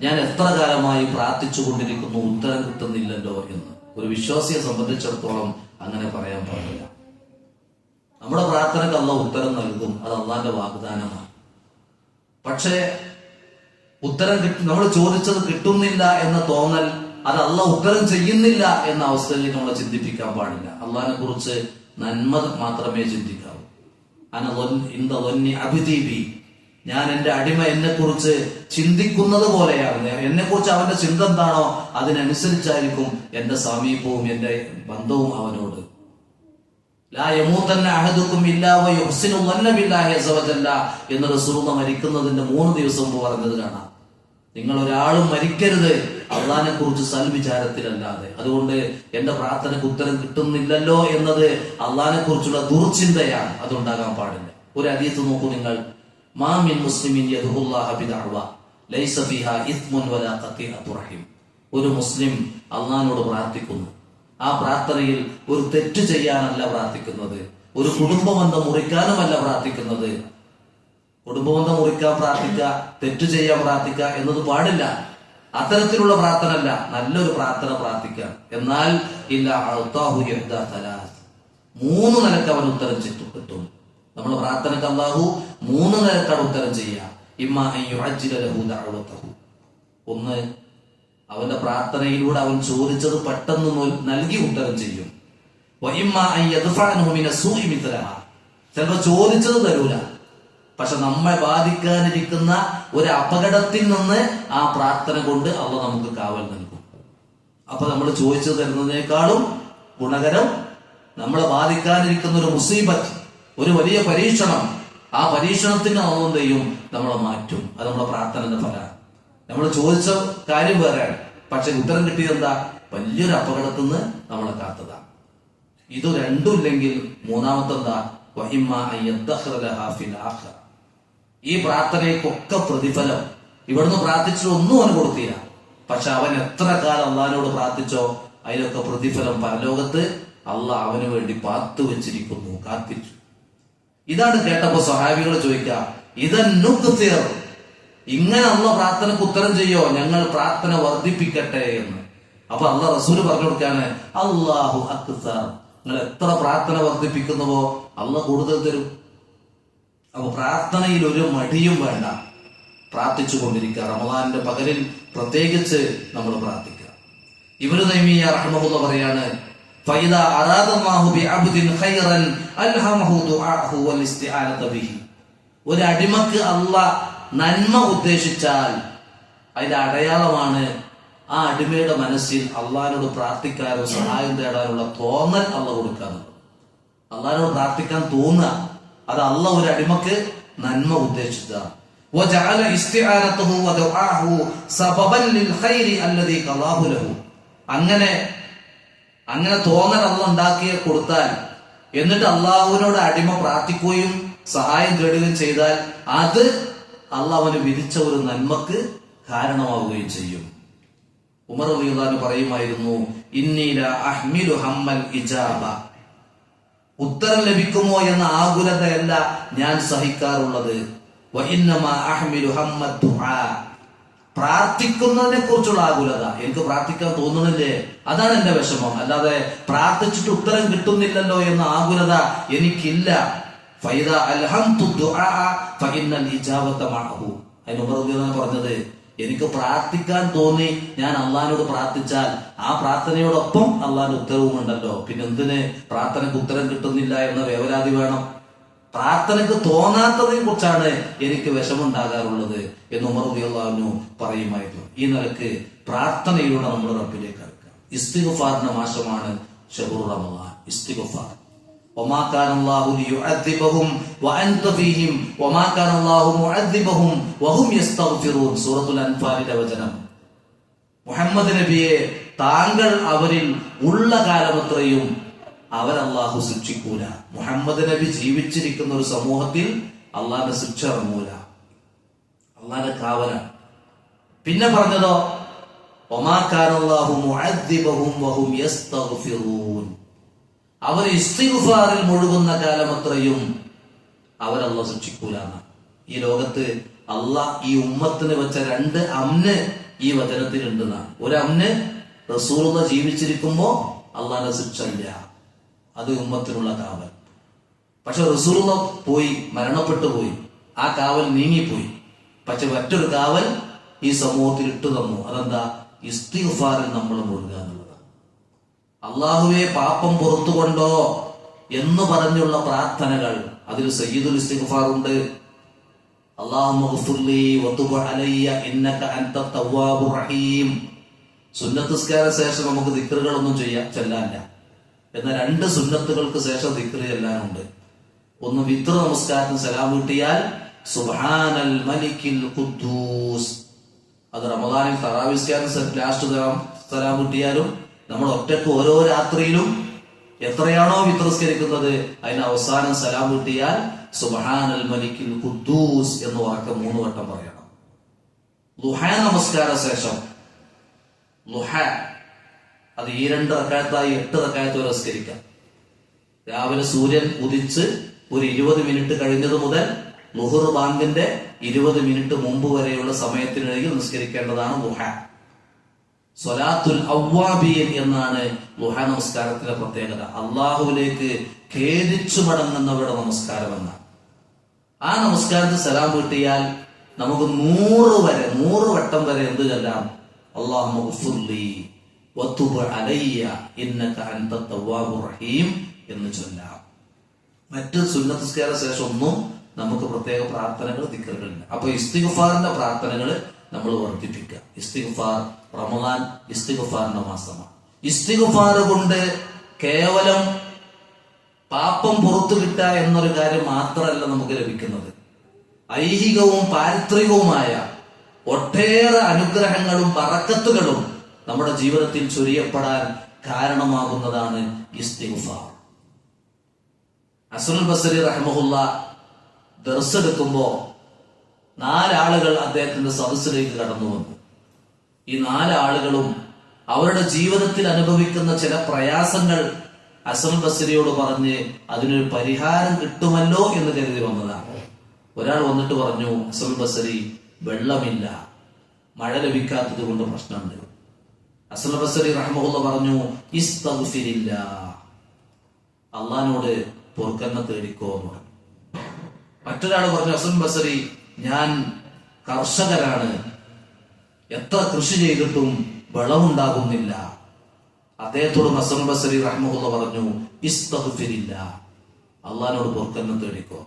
ഞാൻ എത്ര കാലമായി പ്രാർത്ഥിച്ചു കൊണ്ടിരിക്കുന്നു, ഉത്തരം കിട്ടുന്നില്ലല്ലോ എന്ന്. ഒരു വിശ്വാസിയെ സംബന്ധിച്ചിടത്തോളം അങ്ങനെ പറയാൻ പാടില്ല. നമ്മുടെ പ്രാർത്ഥനയ്ക്ക് അള്ളാഹ് ഉത്തരം നൽകും, അത് അള്ളാന്റെ വാഗ്ദാനമാണ്. പക്ഷേ ഉത്തരം നമ്മൾ ചോദിച്ചത് കിട്ടുന്നില്ല എന്ന തോന്നൽ, അത് അള്ളാഹ് ഉത്തരം ചെയ്യുന്നില്ല എന്ന അവസ്ഥയിലേക്ക് നമ്മളെ ചിന്തിപ്പിക്കാൻ പാടില്ല. അള്ളാഹിനെ കുറിച്ച് നന്മ മാത്രമേ ചിന്തിക്കാവൂ. ഞാൻ എന്റെ അടിമ എന്നെ കുറിച്ച് ചിന്തിക്കുന്നത് പോലെയാണ്. എന്നെ കുറിച്ച് അവന്റെ ചിന്ത എന്താണോ അതിനനുസരിച്ചായിരിക്കും എന്റെ സമീപവും എന്റെ ബന്ധവും അവനോട്. ലാ യമൂതന്ന അഹദുക്കും ഇല്ലാ വയുഹ്സിനു ളന്ന ബില്ലാഹി അസ്സ വജല്ല എന്ന് റസൂലുള്ളാഹി മരിക്കുന്നതിന്റെ 3 ദിവസം മുമ്പ് പറഞ്ഞത് കാണാം. നിങ്ങൾ ഒരാളും മരിക്കരുത് അള്ളാഹിനെ കുറിച്ച് സൽവിചാരത്തിലല്ലാതെ. അതുകൊണ്ട് എന്റെ പ്രാർത്ഥനയ്ക്ക് ഉത്തരം കിട്ടുന്നില്ലല്ലോ എന്നത് അള്ളാഹിനെ കുറിച്ചുള്ള ദുർചിന്തയാണ്, അതുണ്ടാകാൻ പാടില്ല. ഒരു ഹദീസ് നോക്കൂ നിങ്ങൾ, മാ മിൻ മുസ്ലിമിൻ യദ്ഉല്ലാഹ ബിദഅവ ലൈസ ഫീഹാ ഇസ്മുൻ വലാ ഖതിഅതു റഹിം. ഒരു മുസ്ലിം അള്ളാഹിനോട് പ്രാർത്ഥിക്കുന്നു, ആ പ്രാർത്ഥനയിൽ ഒരു തെറ്റ് ചെയ്യാനല്ല പ്രാർത്ഥിക്കുന്നത്, ഒരു കുടുംബബന്ധം മുറിക്കാനുമല്ല പ്രാർത്ഥിക്കുന്നത്. കുടുംബബന്ധം മുറിക്കാൻ പ്രാർത്ഥിക്കുക, തെറ്റ് ചെയ്യാൻ പ്രാർത്ഥിക്കുക എന്നത് പാടില്ല. അത്തരത്തിലുള്ള പ്രാർത്ഥന അല്ല, നല്ലൊരു പ്രാർത്ഥന പ്രാർത്ഥിക്കുക. എന്നാൽ ഇല്ല അഅ്താഹു യഹ്ദാ സലാസ്, 3 നിലക്ക് അവൻ ഉത്തരം കിട്ടും. നമ്മുടെ പ്രാർത്ഥനയ്ക്ക് അല്ലാഹു 3 നിലക്കാണ് ഉത്തരം ചെയ്യുക. ഇമ്മാ അൻ യുഅജ്ജില ലഹു ദഅവതഹു, ഒന്ന് അവന്റെ പ്രാർത്ഥനയിലൂടെ അവൻ ചോദിച്ചത് പെട്ടെന്ന് നൽകി ഉത്തരം ചെയ്യും. വഇമ്മാ അൻ യദ്ഫഅഹു മിന സൂഇ മിത്ലഹ, ചിലപ്പോൾ ചോദിച്ചത് തരൂല, പക്ഷെ നമ്മെ ബാധിക്കാനിരിക്കുന്ന ഒരു അപകടത്തിൽ നിന്ന് ആ പ്രാർത്ഥന കൊണ്ട് അള്ളാഹ് നമുക്ക് കാവൽ നൽകും. അപ്പൊ നമ്മൾ ചോദിച്ചത് തരുന്നതിനേക്കാളും ഗുണകരം നമ്മളെ ബാധിക്കാനിരിക്കുന്ന ഒരു മുസീബത്ത്, ഒരു വലിയ പരീക്ഷണം, ആ പരീക്ഷണത്തിന് അള്ളാഹ് ചെയ്യും, നമ്മളെ മാറ്റും. അത് നമ്മുടെ പ്രാർത്ഥനയുടെ ഫലമാണ്. നമ്മൾ ചോദിച്ച കാര്യം വേറെയാണ്, പക്ഷെ ഉത്തരം കിട്ടിയത് എന്താ? വലിയൊരു അപകടത്തിൽ നിന്ന് നമ്മളെ കാത്തതാണ്. ഇത് രണ്ടും ഇല്ലെങ്കിൽ മൂന്നാമത്തെ എന്താ? വഇമ്മാ അൻ യദ്ഖറ ലഹാ ഫിൽ ആഖിറ, ഈ പ്രാർത്ഥനയ്ക്കൊക്കെ പ്രതിഫലം ഇവിടുന്ന് പ്രാർത്ഥിച്ചത് ഒന്നും അവന് കൊടുത്തില്ല, പക്ഷെ അവൻ എത്ര കാലം അള്ളാഹിനോട് പ്രാർത്ഥിച്ചോ അതിലൊക്കെ പ്രതിഫലം പരലോകത്ത് അള്ളാഹ് അവന് വേണ്ടി പാത്തു വെച്ചിരിക്കുന്നു, കാത്തിച്ചു. ഇതാണ് കേട്ടപ്പോ സഹാബികൾ ചോദിക്കുക, ഇതന്നുക്തിർ, ഇങ്ങനെ അള്ളാഹ് പ്രാർത്ഥനക്ക് ഉത്തരം ചെയ്യോ, ഞങ്ങൾ പ്രാർത്ഥന വർദ്ധിപ്പിക്കട്ടെ എന്ന്. അപ്പൊ അള്ളാഹ് റസൂല് പറഞ്ഞു കൊടുക്കാണ്, അല്ലാഹു അക്തർ, നിങ്ങൾ എത്ര പ്രാർത്ഥന വർദ്ധിപ്പിക്കുന്നുവോ അള്ളാഹ് കൂടുതൽ തരും. അപ്പൊ പ്രാർത്ഥനയിൽ ഒരു മടിയും വേണ്ട, പ്രാർത്ഥിച്ചു കൊണ്ടിരിക്കുക. റമളാനിന്റെ പകലിൽ പ്രത്യേകിച്ച് നമ്മൾ പ്രാർത്ഥിക്കുക. ഇബ്നു തൈമിയ്യ റഹ്മഹുല്ലാഹ് പറയാണ്, ഫൈദാ അറാദല്ലാഹു ബിഅബ്ദിൻ ഖൈറൻ അൽഹമഹു ദുആഹു വൽ ഇസ്തിആനത ബിഹി, ഒരു അടിമക്ക് അള്ളാഹ് നന്മ ഉദ്ദേശിച്ചാൽ അതിന്റെ അടയാളമാണ് ആ അടിമയുടെ മനസ്സിൽ അള്ളാഹിനോട് പ്രാർത്ഥിക്കാനോ സഹായം തേടാനുള്ള തോന്നൽ അള്ളാഹ് കൊടുക്കാറുണ്ട്. അള്ളാഹിനോട് പ്രാർത്ഥിക്കാൻ തോന്നുക, അത് അള്ളാഹ് ഒരു അടിമക്ക് നന്മ ഉദ്ദേശിച്ചതാണ്. അങ്ങനെ തോന്നൽ അള്ളാഹ് ഉണ്ടാക്കി കൊടുത്താൽ എന്നിട്ട് അള്ളാഹുവിനോട് അടിമ പ്രാർത്ഥിക്കുകയും സഹായം തേടുകയും ചെയ്താൽ അത് അള്ളാഹ് അവന് വിധിച്ച ഒരു നന്മക്ക് കാരണമാവുകയും ചെയ്യും. ഉമർ റളിയല്ലാഹു പറയുമായിരുന്നു, ഇന്നീല അഹ്മിലു ഹമ്മൽ ഇജാബ, ഉത്തരം ലഭിക്കുമോ എന്ന ആകുലതയല്ല ഞാൻ സഹിക്കാറുള്ളത്, വ ഇന്നമാ അഹ്മിലു ഹമ്മദ് ദുആ, പ്രാർത്ഥിക്കുന്നതിനെ കുറിച്ചുള്ള ആകുലത. എനിക്ക് പ്രാർത്ഥിക്കാൻ തോന്നുന്നില്ലേ, അതാണ് എന്റെ വിഷമം. അല്ലാതെ പ്രാർത്ഥിച്ചിട്ട് ഉത്തരം കിട്ടുന്നില്ലല്ലോ എന്ന ആകുലത എനിക്കില്ല. ഫൈദ അൽഹംതു ദുആ ഫഇന്നൽ ഇജാബത മഅഹു. അതിന് ഉമർ റളിയല്ലാഹു അൻഹു പറഞ്ഞത്, എനിക്ക് പ്രാർത്ഥിക്കാൻ തോന്നി ഞാൻ അള്ളാഹിനോട് പ്രാർത്ഥിച്ചാൽ ആ പ്രാർത്ഥനയോടൊപ്പം അള്ളാഹിന്റെ ഉത്തരവും ഉണ്ടല്ലോ. പിന്നെ എന്തിന് പ്രാർത്ഥനയ്ക്ക് ഉത്തരം കിട്ടുന്നില്ല എന്ന വേവലാതി വേണം? പ്രാർത്ഥനയ്ക്ക് തോന്നാത്തതിനെ കുറിച്ചാണ് എനിക്ക് വിഷമുണ്ടാകാറുള്ളത് എന്ന് ഉമർ റളിയല്ലാഹു അൻഹു പറയുമായിരുന്നു. ഈ നിലക്ക് പ്രാർത്ഥനയിലൂടെ നമ്മൾ റബ്ബിലേക്ക് അടുക്കുക. ഇസ്തിഗ്ഫാറിന്റെ മാസമാണ് ശഹ്റു റമളാൻ. ഇസ്തിഗ്ഫാർ. വമാ കാന അല്ലാഹു ലിയുഅദ്ദിബഹും വഅൻത ഫീഹിം വമാ കാന അല്ലാഹു മുഅദ്ദിബഹും വഹും യസ്തഗ്ഫിറൂൻ. സൂറത്തുൽ അൻഫാലിലെ വചനം. മുഹമ്മദ് നബിയെ, താങ്കൾ അവരിൽ ഉള്ള കാലമത്രയും അവരല്ലാഹു ശിക്ഷിക്കൂല. മുഹമ്മദ് നബി ജീവിച്ചിരിക്കുന്ന ഒരു സമൂഹത്തിൽ അള്ളാന്റെ ശിക്ഷ ഇറങ്ങൂല, അള്ളാന്റെ കാവല. പിന്നെ പറഞ്ഞതോ, വമാ കാന അല്ലാഹു മുഅദ്ദിബഹും വഹും യസ്തഗ്ഫിറൂൻ, അവർ ഇസ്തിഗ്ഫാറിൽ മുഴുകുന്ന കാലമത്രയും അവരല്ലാഹു ശിക്ഷിക്കൂല. ഈ ലോകത്ത് അള്ളാഹ് ഈ ഉമ്മത്തിന് വെച്ച രണ്ട് അമ്ന് ഈ വചനത്തിൽ ഉണ്ടെന്നാണ്. ഒരു അമ്ന് റസൂലുള്ളാഹി ജീവിച്ചിരിക്കുമ്പോ അള്ളാന്റെ ശിക്ഷ ഇല്ല, അത് ഉമ്മത്തിനുള്ള കാവൽ. പക്ഷെ റസൂലുള്ളാഹി പോയി, മരണപ്പെട്ടു പോയി, ആ കാവൽ നീങ്ങിപ്പോയി. പക്ഷെ മറ്റൊരു കാവൽ ഈ സമൂഹത്തിൽ ഇട്ടു തന്നു. അതെന്താ? ഇസ്തിഗ്ഫാറിൽ നമ്മൾ മുഴുകുക എന്നുള്ളതാണ്. അള്ളാഹുവെ പാപം പുറത്തുകൊണ്ടോ എന്ന് പറഞ്ഞുള്ള പ്രാർത്ഥനകൾ, അതിൽ സയ്യിദുൽ ഇസ്തിഗ്ഫാർ ഉണ്ട്. അല്ലാഹുമ്മ ഗ്ഫിർലി വതുബ് അലയ്യ ഇന്നക അൻത തവ്വാബുർ റഹീം. സുന്നത്ത് നിസ്കാര ശേഷം നമുക്ക് ദിക്റുകളൊന്നും ചെല്ലാനില്ല. എന്നാൽ രണ്ട് സുന്നത്തുകൾക്ക് ശേഷം ദിക്റ് ചെല്ലാനുണ്ട്. ഒന്ന് വിത്ർ നമസ്കാരത്തിന് സലാം വീട്ടിയാൽ സുബ്ഹാനൽ മലിക്കിൽ ഖുദ്ദൂസ്, അത് റമദാനിൽ തറാവീഹ് നിസ്കാരത്തിന് ലാസ്റ്റ് സലാം വീട്ടിയാലും നമ്മൾ ഒറ്റക്ക് ഓരോ രാത്രിയിലും എത്രയാണോ വിത്ർ നിസ്കരിക്കുന്നത് അതിന് അവസാനം സലാം വീട്ടിയാൽ സുബ്ഹാനൽ മലിക്കിൽ ഖുദ്ദൂസ് എന്ന് വാക്ക് 3 വട്ടം പറയണം. ളുഹ നമസ്കാര ശേഷം, ളുഹ അത് ഈ 2 റക്അത്തായി 8 റക്അത്ത് വരെ നിസ്കരിക്കാം. രാവിലെ സൂര്യൻ ഉദിച്ച് ഒരു 20 മിനിറ്റ് കഴിഞ്ഞത് മുതൽ ളുഹർ ബാങ്കിന്റെ 20 മിനിറ്റ് മുമ്പ് വരെയുള്ള സമയത്തിനിടയിൽ നിസ്കരിക്കേണ്ടതാണ് ളുഹ. സ്വലാത്തുൽ അവ്വാബീൻ എന്നാണ് ളുഹ നമസ്കാരത്തിലെ പ്രത്യേകത. അള്ളാഹുവിലേക്ക് ഖേദിച്ചു മടങ്ങുന്നവരുടെ നമസ്കാരം എന്നാണ്. ആ നമസ്കാരത്തിൽ സലാം വീട്ടിയാൽ നമുക്ക് 100 വട്ടം വരെ എന്ത് ചൊല്ലാം? അല്ലാഹുമ്മ ഗ്ഫിർലി വതുബ് അലയ്യ ഇന്നക അൻത തവ്വാബുർ റഹീം എന്ന് ചൊല്ലാം. മറ്റ് സുന്നത്ത് നിസ്കാര ശേഷം ഒന്നും നമുക്ക് പ്രത്യേക പ്രാർത്ഥനകൾ ദിക്റുകളില്ല. അപ്പൊ ഇസ്തിഗ്ഫാറിന്റെ പ്രാർത്ഥനകൾ നമ്മൾ വർദ്ധിപ്പിക്കുക. ഇസ്തിഗ്ഫാർ, റമദാൻ ഇസ്തിഗ്ഫാറിന്റെ മാസമാണ്. ഇസ്തിഗ്ഫാർ കൊണ്ട് കേവലം പാപം പുറത്തു കിട്ടുക എന്നൊരു കാര്യം മാത്രമല്ല നമുക്ക് ലഭിക്കുന്നത്. ഐഹികവും പാരിത്രികവുമായ ഒട്ടേറെ അനുഗ്രഹങ്ങളും ബറക്കത്തുകളും നമ്മുടെ ജീവിതത്തിൽ ചൊരിയപ്പെടാൻ കാരണമാകുന്നതാണ് ഇസ്തിഗ്ഫാർ. ഹസനുൽ ബസ്രി റഹ്മഹുല്ലാഹ് ദർസ് എടുക്കുമ്പോ 4 ആളുകൾ അദ്ദേഹത്തിന്റെ സദസ്സിലേക്ക് കടന്നു വന്നു. ഈ 4 ആളുകളും അവരുടെ ജീവിതത്തിൽ അനുഭവിക്കുന്ന ചില പ്രയാസങ്ങൾ ഹസനുൽ ബസ്രിയോട് പറഞ്ഞ് അതിനൊരു പരിഹാരം കിട്ടുമല്ലോ എന്ന് കരുതി വന്നതാണ്. ഒരാൾ വന്നിട്ട് പറഞ്ഞു, ഹസനുൽ ബസ്രി, വെള്ളമില്ല, മഴ ലഭിക്കാത്തത് കൊണ്ട് പ്രശ്നമുണ്ട്. ഹസനുൽ ബസ്രി റഹ്മഹുല്ലാഹ് പറഞ്ഞു, ഇസ്തഗ്ഫിരില്ലാ, അള്ളാഹിനോട് പൊറുക്കലിനെ തേടിക്കോ എന്ന് പറഞ്ഞു. മറ്റൊരാൾ പറഞ്ഞു, ഹസനുൽ ബസ്രി, ഞാൻ കർഷകരാണ്, എത്ര കൃഷി ചെയ്തിട്ടും വിളവുണ്ടാകുന്നില്ല. അദ്ദേഹത്തോട് ഹസനുൽ ബസ്രി റഹ്മഹുല്ലാഹ് പറഞ്ഞു, ഇസ്തഗ്ഫിരില്ലാ, അള്ളാഹിനോട് പൊറുക്കലിനെ തേടിക്കോ.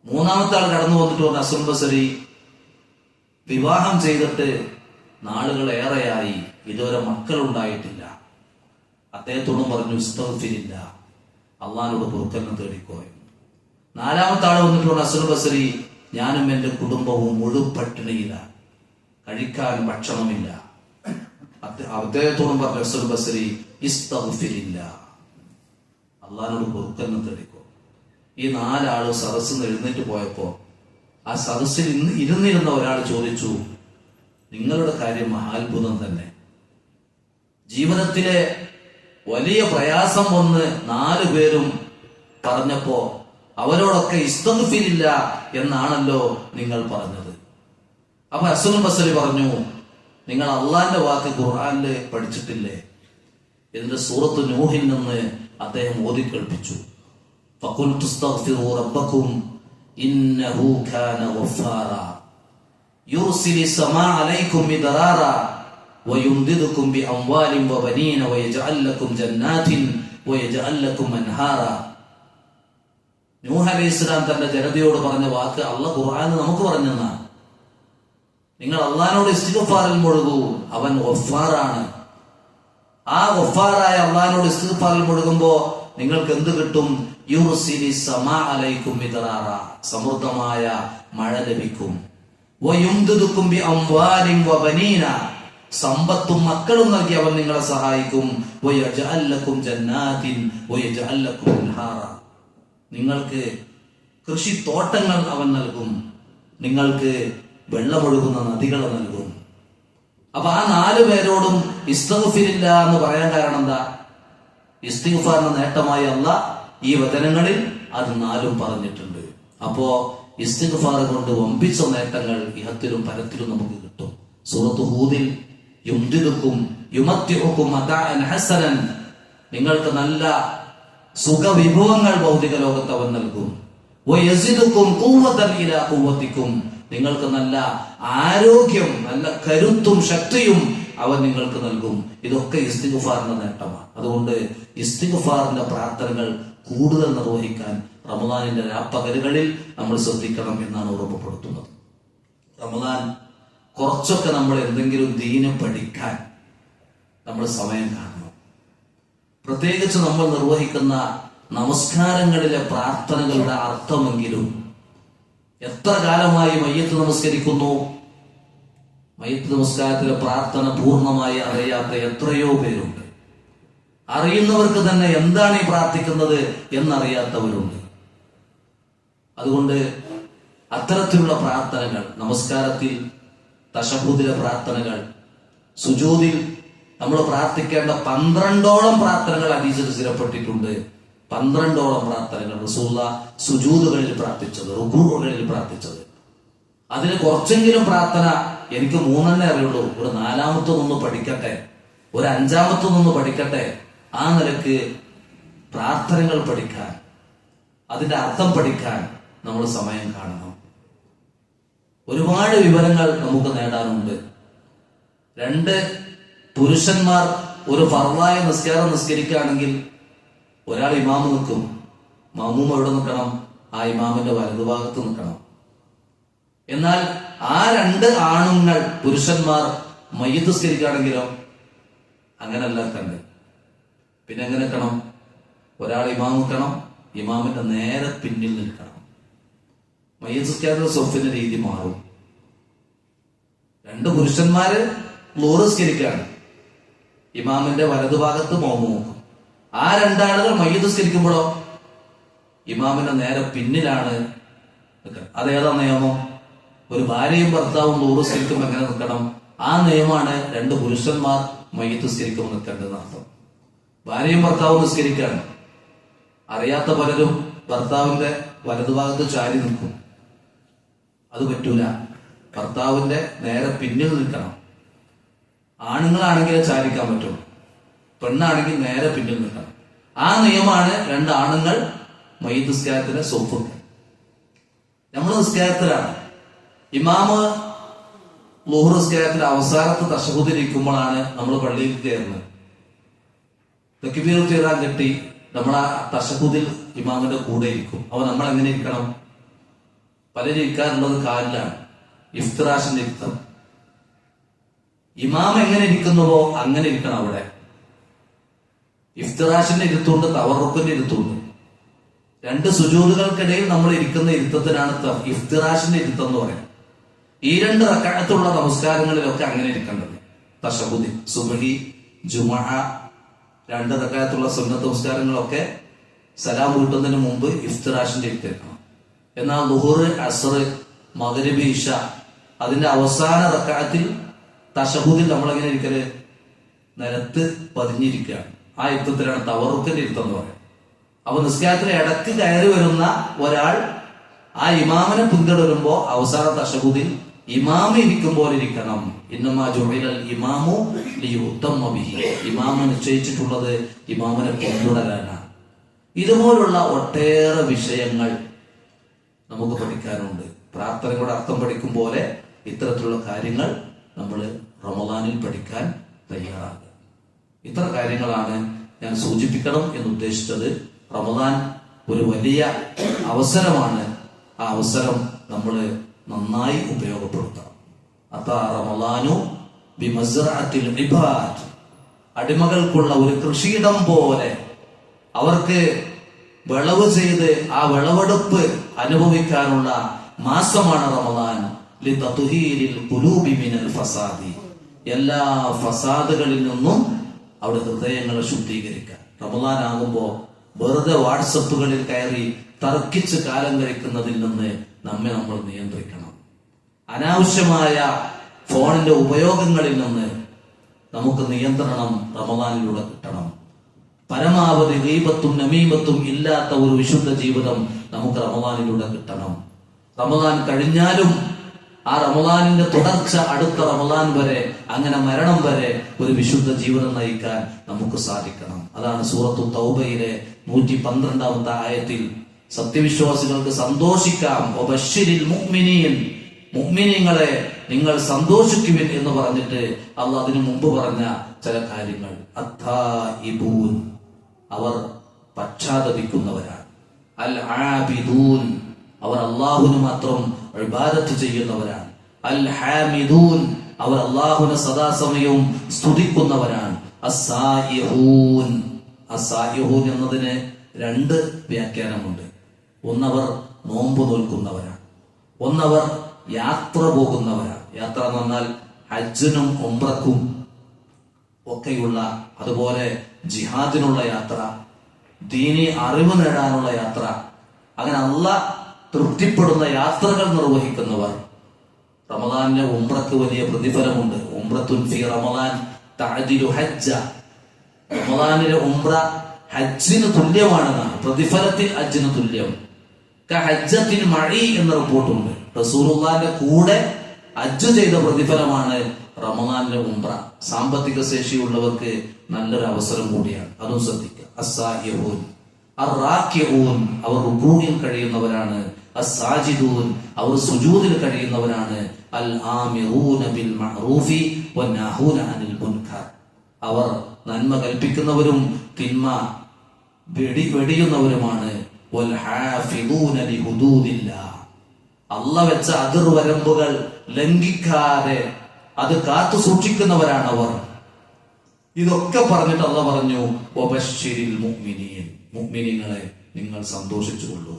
മൂന്നാമത്തെ ആൾ കടന്നു വന്നിട്ട് പറഞ്ഞു, ഹസനുൽ ബസ്രി, വിവാഹം ചെയ്തിട്ട് നാളുകൾ ഏറെയായി, ഇതുവരെ മക്കളുണ്ടായിട്ടില്ല. അദ്ദേഹത്തോടും പറഞ്ഞു, ഇസ്തഗ്ഫിരില്ലാ, അള്ളാഹിനോട് പൊറുക്കലിനെ തേടിക്കോ. നാലാമത്തെ ആൾ വന്നിട്ട് പറഞ്ഞു, ഹസനുൽ ബസ്രി, ഞാനും എന്റെ കുടുംബവും മുഴുപട്ടിണിയിലാണ്, കഴിക്കാൻ ഭക്ഷണമില്ല. അദ്ദേഹത്തോടും പറഞ്ഞു ഹസനുൽ ബസ്രി, ഇസ്തഗ്ഫിരില്ലാ, അള്ളാഹിനോട് പൊറുക്കലിനെ തേടിക്കോ. ഈ 4 ആള് സദസ്സിൽ നിന്ന് എഴുന്നേറ്റ് പോയപ്പോ ആ സദസ്സിൽ ഇരുന്നിരുന്ന ഒരാൾ ചോദിച്ചു, നിങ്ങളുടെ കാര്യം മഹാത്ഭുതം തന്നെ. ജീവിതത്തിലെ വലിയ പ്രയാസം വന്ന് 4 പേരും പറഞ്ഞപ്പോ അവരോടൊക്കെ ഇസ്തിഗ്ഫാരില്ല എന്നാണല്ലോ നിങ്ങൾ പറഞ്ഞത്. അപ്പൊ ഹസനുൽ ബസ്രി പറഞ്ഞു, നിങ്ങൾ അള്ളാന്റെ വാക്ക് ഖുർആനില് പഠിച്ചിട്ടില്ലേ? എന്നിട്ട് സൂറത്ത് നൂഹിൽ നിന്ന് അദ്ദേഹം ഓതി കേൾപ്പിച്ചു. ഫഖുൽതു ഇസ്തഗ്ഫിറൂ റബ്ബക്കും ഇന്നഹു കാന ഗഫാറാ യുർസിലി സമാ അലൈക്കും മിദ്റാറാ വയുംദിദുക്കും ബിഅംവാലിൻ വബനീന വയജ്അൽ ലക്കും ജന്നാത്തിൻ വയജ്അൽ ലക്കും അൻഹാറാ. നൂഹ് അലൈഹിസ്സലാം തന്റെ ജനതയോട് പറഞ്ഞ വാക്ക് അള്ളാഹ് ഖുർആനിൽ നമുക്ക് പറഞ്ഞെന്നാ. നിങ്ങൾ അള്ളാഹിനോട് ഇസ്തിഗ്ഫാറിൽ മുഴുകൂ, അവൻ ഗഫാറാണ്. ആ ഗഫാറായ അള്ളാഹിനോട് ഇസ്തിഗ്ഫാറിൽ മുഴുകുമ്പോ നിങ്ങൾക്ക് എന്ത് കിട്ടും? യുർസിലി സമാ അലൈക്കും മിദ്റാറാ, സമൃദ്ധമായ മഴ ലഭിക്കും. വയുംദിദുക്കും ബിഅംവാലിൻ വബനീന, സമ്പത്തും മക്കളും നൽകി അവൻ നിങ്ങളെ സഹായിക്കും. വയജ്അൽ ലക്കും ജന്നാത്തിൻ വയജ്അൽ ലക്കും അൻഹാറ, നിങ്ങൾക്ക് കൃഷിത്തോട്ടങ്ങൾ അവൻ നൽകും, നിങ്ങൾക്ക് വെള്ളമൊഴുകുന്ന നദികൾ നൽകും. അപ്പൊ ആ 4 പേരോടും ഇസ്തിഗ്ഫാരില്ല എന്ന് പറയാൻ കാരണം എന്താ? ഇസ്തിഗ്ഫാറിന്റെ നേട്ടമായി അല്ലാഹ് ഈ വചനങ്ങളിൽ അത് 4 പറഞ്ഞിട്ടുണ്ട്. അപ്പോ ഇസ്തിഗ്ഫാർ കൊണ്ട് വമ്പിച്ച നേട്ടങ്ങൾ ഇഹത്തിലും പരത്തിലും നമുക്ക് കിട്ടും. സൂറത്ത് ഹൂദിൽ യുംദിദുക്കും യുമത്തിഉക്കും മതാഅൻ ഹസനൻ, നിങ്ങൾക്ക് നല്ല സുഖവിഭവങ്ങൾ ഭൗതിക ലോകത്ത് അവൻ നൽകും. വയസിദുക്കും ഖുവ്വതൻ ഇലാ ഖുവ്വതിക്കും, നിങ്ങൾക്ക് നല്ല ആരോഗ്യം, നല്ല കരുത്തും ശക്തിയും അവൻ നിങ്ങൾക്ക് നൽകും. ഇതൊക്കെ ഇസ്തിഗ്ഫാറിന്റെ നേട്ടമാണ്. അതുകൊണ്ട് ഇസ്തിഗ്ഫാറിന്റെ പ്രാർത്ഥനകൾ കൂടുതൽ നിർവഹിക്കാൻ റമദാനിന്റെ രാപ്പകലുകളിൽ നമ്മൾ ശ്രദ്ധിക്കണം എന്നാണ് ഓർമ്മപ്പെടുത്തുന്നത്. റമദാൻ കുറച്ചൊക്കെ നമ്മൾ എന്തെങ്കിലും ദീനം പഠിക്കാൻ നമ്മൾ സമയം കാണണം. പ്രത്യേകിച്ച് നമ്മൾ നിർവഹിക്കുന്ന നമസ്കാരങ്ങളിലെ പ്രാർത്ഥനകളുടെ അർത്ഥമെങ്കിലും, എത്ര കാലമായി മയ്യത്ത് നമസ്കരിക്കുന്നു, മയ്യത്ത് നമസ്കാരത്തിലെ പ്രാർത്ഥന പൂർണ്ണമായി അറിയാത്ത എത്രയോ പേരുണ്ട്. അറിയുന്നവർക്ക് തന്നെ എന്താണ് ഈ പ്രാർത്ഥിക്കുന്നത് എന്നറിയാത്തവരുണ്ട്. അതുകൊണ്ട് അത്തരത്തിലുള്ള പ്രാർത്ഥനകൾ, നമസ്കാരത്തിൽ തശഹുദിലെ പ്രാർത്ഥനകൾ, സുജൂദിൽ നമ്മൾ പ്രാർത്ഥിക്കേണ്ട 12ഓളം പ്രാർത്ഥനകൾ ഹദീസിൽ സ്ഥിരപ്പെട്ടിട്ടുണ്ട്. 12ഓളം പ്രാർത്ഥനകൾ റസൂലുള്ളാഹി സുജൂദുകളിൽ പ്രാർത്ഥിച്ചത്, റുകൂഉകളിൽ പ്രാർത്ഥിച്ചത്. അതിന് കുറച്ചെങ്കിലും പ്രാർത്ഥന എനിക്ക് 3 അറിയുള്ളൂ, ഒരു 4ാമത്തൊന്ന് പഠിക്കട്ടെ, ഒരു 5ാമത്തൊന്ന് പഠിക്കട്ടെ. ആ നിലക്ക് പ്രാർത്ഥനകൾ പഠിക്കാൻ, അതിന്റെ അർത്ഥം പഠിക്കാൻ നമ്മൾ സമയം കാണണം. ഒരുപാട് വിവരങ്ങൾ നമുക്ക് നേടാനുണ്ട്. 2 പുരുഷന്മാർ ഒരു ഫർളായ നിസ്കാരം നിസ്കരിക്കുകയാണെങ്കിൽ ഒരാൾ ഇമാമ് നിൽക്കും, മാമൂം എവിടെ നിൽക്കണം? ആ ഇമാമിന്റെ വലതുഭാഗത്ത് നിൽക്കണം. എന്നാൽ ആ 2 ആണുങ്ങൾ പുരുഷന്മാർ മയ്യിത്ത് നിസ്കരിക്കുകയാണെങ്കിലോ അങ്ങനല്ല കണ്ട്. പിന്നെ എങ്ങനെ നിൽക്കണം? ഒരാൾ ഇമാം നിൽക്കണം, ഇമാമിന്റെ നേരെ പിന്നിൽ നിൽക്കണം. മയ്യിത്ത് നിസ്കാരത്തിന്റെ സ്വഫിന്റെ രീതി മാറും. 2 പുരുഷന്മാര് ളുഹർ നിസ്കരിക്കുകയാണ്, ഇമാമിന്റെ വലതുഭാഗത്ത് മാമൂം നോക്കും. ആ 2 ആളുകൾ മയ്യിത്ത് നിസ്കരിക്കുമ്പോഴോ ഇമാമിന്റെ നേരെ പിന്നിലാണ് നിൽക്കുക. അതേതാ നിയമം? ഒരു ഭാര്യയും ഭർത്താവും ളുഹർ നിസ്കരിക്കുമ്പോൾ എങ്ങനെ നിൽക്കണം? ആ നിയമമാണ് 2 പുരുഷന്മാർ മയ്യിത്ത് നിസ്കരിക്കുമ്പോൾ നിൽക്കേണ്ടതെന്ന് അർത്ഥം. ഭാര്യയും ഭർത്താവും നിസ്കരിക്കുകയാണ്, അറിയാത്ത പലരും ഭർത്താവിന്റെ വലതുഭാഗത്ത് ചാരി നിൽക്കും. അത് പറ്റൂല, ഭർത്താവിന്റെ നേരെ പിന്നിൽ നിൽക്കണം. ആണുങ്ങളാണെങ്കിൽ ചാരിക്കാൻ പറ്റും, പെണ്ണാണെങ്കിൽ നേരെ പിന്നിൽ നിൽക്കണം. ആ നിയമമാണ് 2 ആണുങ്ങൾ മയ്യിത്ത് നിസ്കാരത്തിന്റെ സ്വപ്പ്. നമ്മൾ നിസ്കാരത്തിലാണ്, ഇമാമ് ളുഹർ നിസ്കാരത്തിന്റെ അവസാനത്തെ തശഹുദിലിരിക്കുമ്പോഴാണ് നമ്മൾ പള്ളിയിൽ കയറുന്നത്. തക്ബീർ തീരാൻ കെട്ടി നമ്മൾ ആ തശഹുദിൽ ഇമാമിന്റെ കൂടെ ഇരിക്കും. അപ്പൊ നമ്മൾ എങ്ങനെ ഇരിക്കണം? പലരും ഇരിക്കാറുള്ളത് കാലിലാണ്, ഇഫ്തിറാഷിന്റെ ഇരുത്തം. ഇമാം എങ്ങനെ ഇരിക്കുന്നുവോ അങ്ങനെ ഇരിക്കണം അവിടെ. ഇഫ്തിറാഷിന്റെ ഇരുത്തുണ്ട്, തവറുക്കിന്റെ ഇരുത്തുണ്ട്. 2 സുജൂദുകൾക്കിടയിൽ നമ്മൾ ഇരിക്കുന്ന ഇരുത്തത്തിനാണ് ഇഫ്തിറാഷിന്റെ ഇരുത്തം എന്ന് പറയാം. ഈ 2 റക്അത്തുള്ള നമസ്കാരങ്ങളിലൊക്കെ അങ്ങനെ ഇരിക്കേണ്ടത്. തശഹുദ്, സുബ്ഹി, ജുമുഅ, 2 റക്അത്തുള്ള സുന്നത്ത് നമസ്കാരങ്ങളൊക്കെ സലാം വീട്ടുന്നതിന് മുമ്പ് ഇഫ്തിറാഷിന്റെ ഇരിക്കണം. എന്നാൽ ളുഹുർ, അസ്ർ, മഗ്രിബ്, ഇശ അതിന്റെ അവസാന റക്അത്തിൽ തശഹുദിൽ നമ്മളെങ്ങനെ ഇരിക്കല്? നിലത്ത് പതിഞ്ഞിരിക്കുകയാണ്. ആ യുദ്ധത്തിലാണ് തവറുക്കിന്റെ യുദ്ധം എന്ന് പറയുന്നത്. അപ്പൊ നിസ്കാരത്തിൽ ഇടക്ക് കയറി വരുന്ന ഒരാൾ ആ ഇമാമിനെ പിന്തുടരുമ്പോ അവസാന തശഹുദിൽ ഇമാമ ഇരിക്കും പോലെ ഇരിക്കണം. ഇന്നമാ ജുഇലൽ ഇമാമു ലിയുത്തമ്മ ബിഹി. ഇമാമ നിശ്ചയിച്ചിട്ടുള്ളത് ഇമാമിനെ പിന്തുടരാനാണ്. ഇതുപോലുള്ള ഒട്ടേറെ വിഷയങ്ങൾ നമുക്ക് പഠിക്കാനുണ്ട്. പ്രാർത്ഥനയുടെ അർത്ഥം പഠിക്കും പോലെ ഇത്തരത്തിലുള്ള കാര്യങ്ങൾ നമ്മൾ റമദാനിൽ പഠിക്കാൻ തയ്യാറാകുക. ഇത്ര കാര്യങ്ങളാണ് ഞാൻ സൂചിപ്പിക്കണം എന്ന് ഉദ്ദേശിച്ചത്. റമദാൻ ഒരു വലിയ അവസരമാണ്. ആ അവസരം നമ്മൾ നന്നായി ഉപയോഗപ്പെടുത്തണം. അതാ റമദാനു ബിമസ്റഅത്തിൽ ഇബാദ്. അടിമകൾക്കുള്ള ഒരു കൃഷിയിടം പോലെ അവർക്ക് വിളവ് ചെയ്ത് ആ വിളവെടുപ്പ് അനുഭവിക്കാനുള്ള മാസമാണ് റമദാൻ. ലിതത്ഹീരിൽ ഖുലൂബി മിനൽ ഫസാദി. എല്ലാ ഫസാദുകളിൽ നിന്നും അവിടെ ഹൃദയങ്ങളെ ശുദ്ധീകരിക്കാൻ. റമദാൻ ആകുമ്പോ വെറുതെ വാട്സപ്പുകളിൽ കയറി തർക്കിച്ച് കാലം കഴിക്കുന്നതിൽ നിന്ന് നമ്മൾ നിയന്ത്രിക്കണം. അനാവശ്യമായ ഫോണിന്റെ ഉപയോഗങ്ങളിൽ നിന്ന് നമുക്ക് നിയന്ത്രണം റമദാനിലൂടെ കിട്ടണം. പരമാവധി ഗീബത്തും നമീമത്തും ഇല്ലാത്ത ഒരു വിശുദ്ധ ജീവിതം നമുക്ക് റമദാനിലൂടെ കിട്ടണം. റമദാൻ കഴിഞ്ഞാലും ആ റമദാനിന്റെ തുടർച്ച അടുത്ത റമദാൻ വരെ, അങ്ങനെ മരണം വരെ ഒരു വിശുദ്ധ ജീവിതം നയിക്കാൻ നമുക്ക് സാധിക്കണം. അതാണ് സൂറത്തു തൗബയിലെ 112-ാമത്തെ ആയത്തിൽ സത്യവിശ്വാസികൾക്ക് സന്തോഷിക്കാം. വബശ്ശിരിൽ മുഅ്മിനീൻ. മുഅ്മിനീങ്ങളെ നിങ്ങൾ സന്തോഷിക്കുവിൻ എന്ന് പറഞ്ഞിട്ട് അല്ലാഹ് അതിനു മുമ്പ് പറഞ്ഞ ചില കാര്യങ്ങൾ. അത്തായിബൂൻ, അവർ പശ്ചാത്തപിക്കുന്നവരാണ്. അൽ ആബിദൂൻ, അവർ അള്ളാഹുവിന് മാത്രം ഇബാദത്ത് ചെയ്യുന്നവരാണ്. അൽ ഹാമിദൂൻ, അവർ അള്ളാഹുവിനെ സദാസമയവും സ്തുതിക്കുന്നവരാണ്. അസ്സായിഹൂൻ, അസ്സായിഹൂൻ എന്നതിന് 2 വ്യാഖ്യാനമുണ്ട്. ഒന്നവർ നോമ്പ് നോൽക്കുന്നവരാണ്, ഒന്നവർ യാത്ര പോകുന്നവരാണ്. യാത്ര എന്ന് പറഞ്ഞാൽ ഹജ്ജിനും ഉംറക്കും ഒക്കെയുള്ള, അതുപോലെ ജിഹാദിനുള്ള യാത്ര, ദീനി അറിവ് നേടാനുള്ള യാത്ര, അങ്ങനെ അല്ലാഹ് തൃപ്തിപ്പെടുന്ന യാത്രകൾ നിർവഹിക്കുന്നവർ. റമദാനിലെ ഉംറക്ക് വലിയ പ്രതിഫലമുണ്ട്. ഉംറത്തുൻ ഫി റമദാൻ തഅദിലു ഹജ്ജ. റമദാനിലെ ഉംറ ഹജ്ജിന് തുല്യമാണെന്നാണ്, പ്രതിഫലത്തിൽ ഹജ്ജിന് തുല്യം. ഹജ്ജത്തിൽ മഴി എന്ന റിപ്പോർട്ടുണ്ട്. റസൂലുള്ളാഹിന്റെ കൂടെ ഹജ്ജ് ചെയ്ത പ്രതിഫലമാണ് റമദാനിലെ ഉംറ. സാമ്പത്തിക ശേഷിയുള്ളവർക്ക് നല്ലൊരു അവസരം കൂടിയാണ്, അതും ശ്രദ്ധിക്കുക. അസ്സായിഹൂൻ, അർറാക്കിഊൻ, അവർ റുകൂഇൽ കഴിയുന്നവരാണ്. അസ്സാജിദൂൻ, അവർ സുജൂദിൽ കഴിയുന്നവരാണ്. അൽ ആമിറൂന ബിൽ മഅറൂഫി വന്നാഹൂന അനിൽ മുൻകർ, അവർ നന്മ കൽപ്പിക്കുന്നവരും തിന്മ വെടിയുന്നവരുമാണ്. വൽ ഹാഫിദൂന ലിഹുദൂദില്ലാഹ്, അല്ലാഹ് വെച്ച അതിർവരമ്പുകൾ ലംഘിക്കാതെ അത് കാത്തു സൂക്ഷിക്കുന്നവരാണ് അവർ. ഇതൊക്കെ പറഞ്ഞിട്ട് അല്ലാഹ് പറഞ്ഞു വബശ്ശിരിൽ മുഅ്മിനീൻ, മുഅ്മിനീങ്ങളെ നിങ്ങൾ സന്തോഷിച്ചു കൊള്ളുക.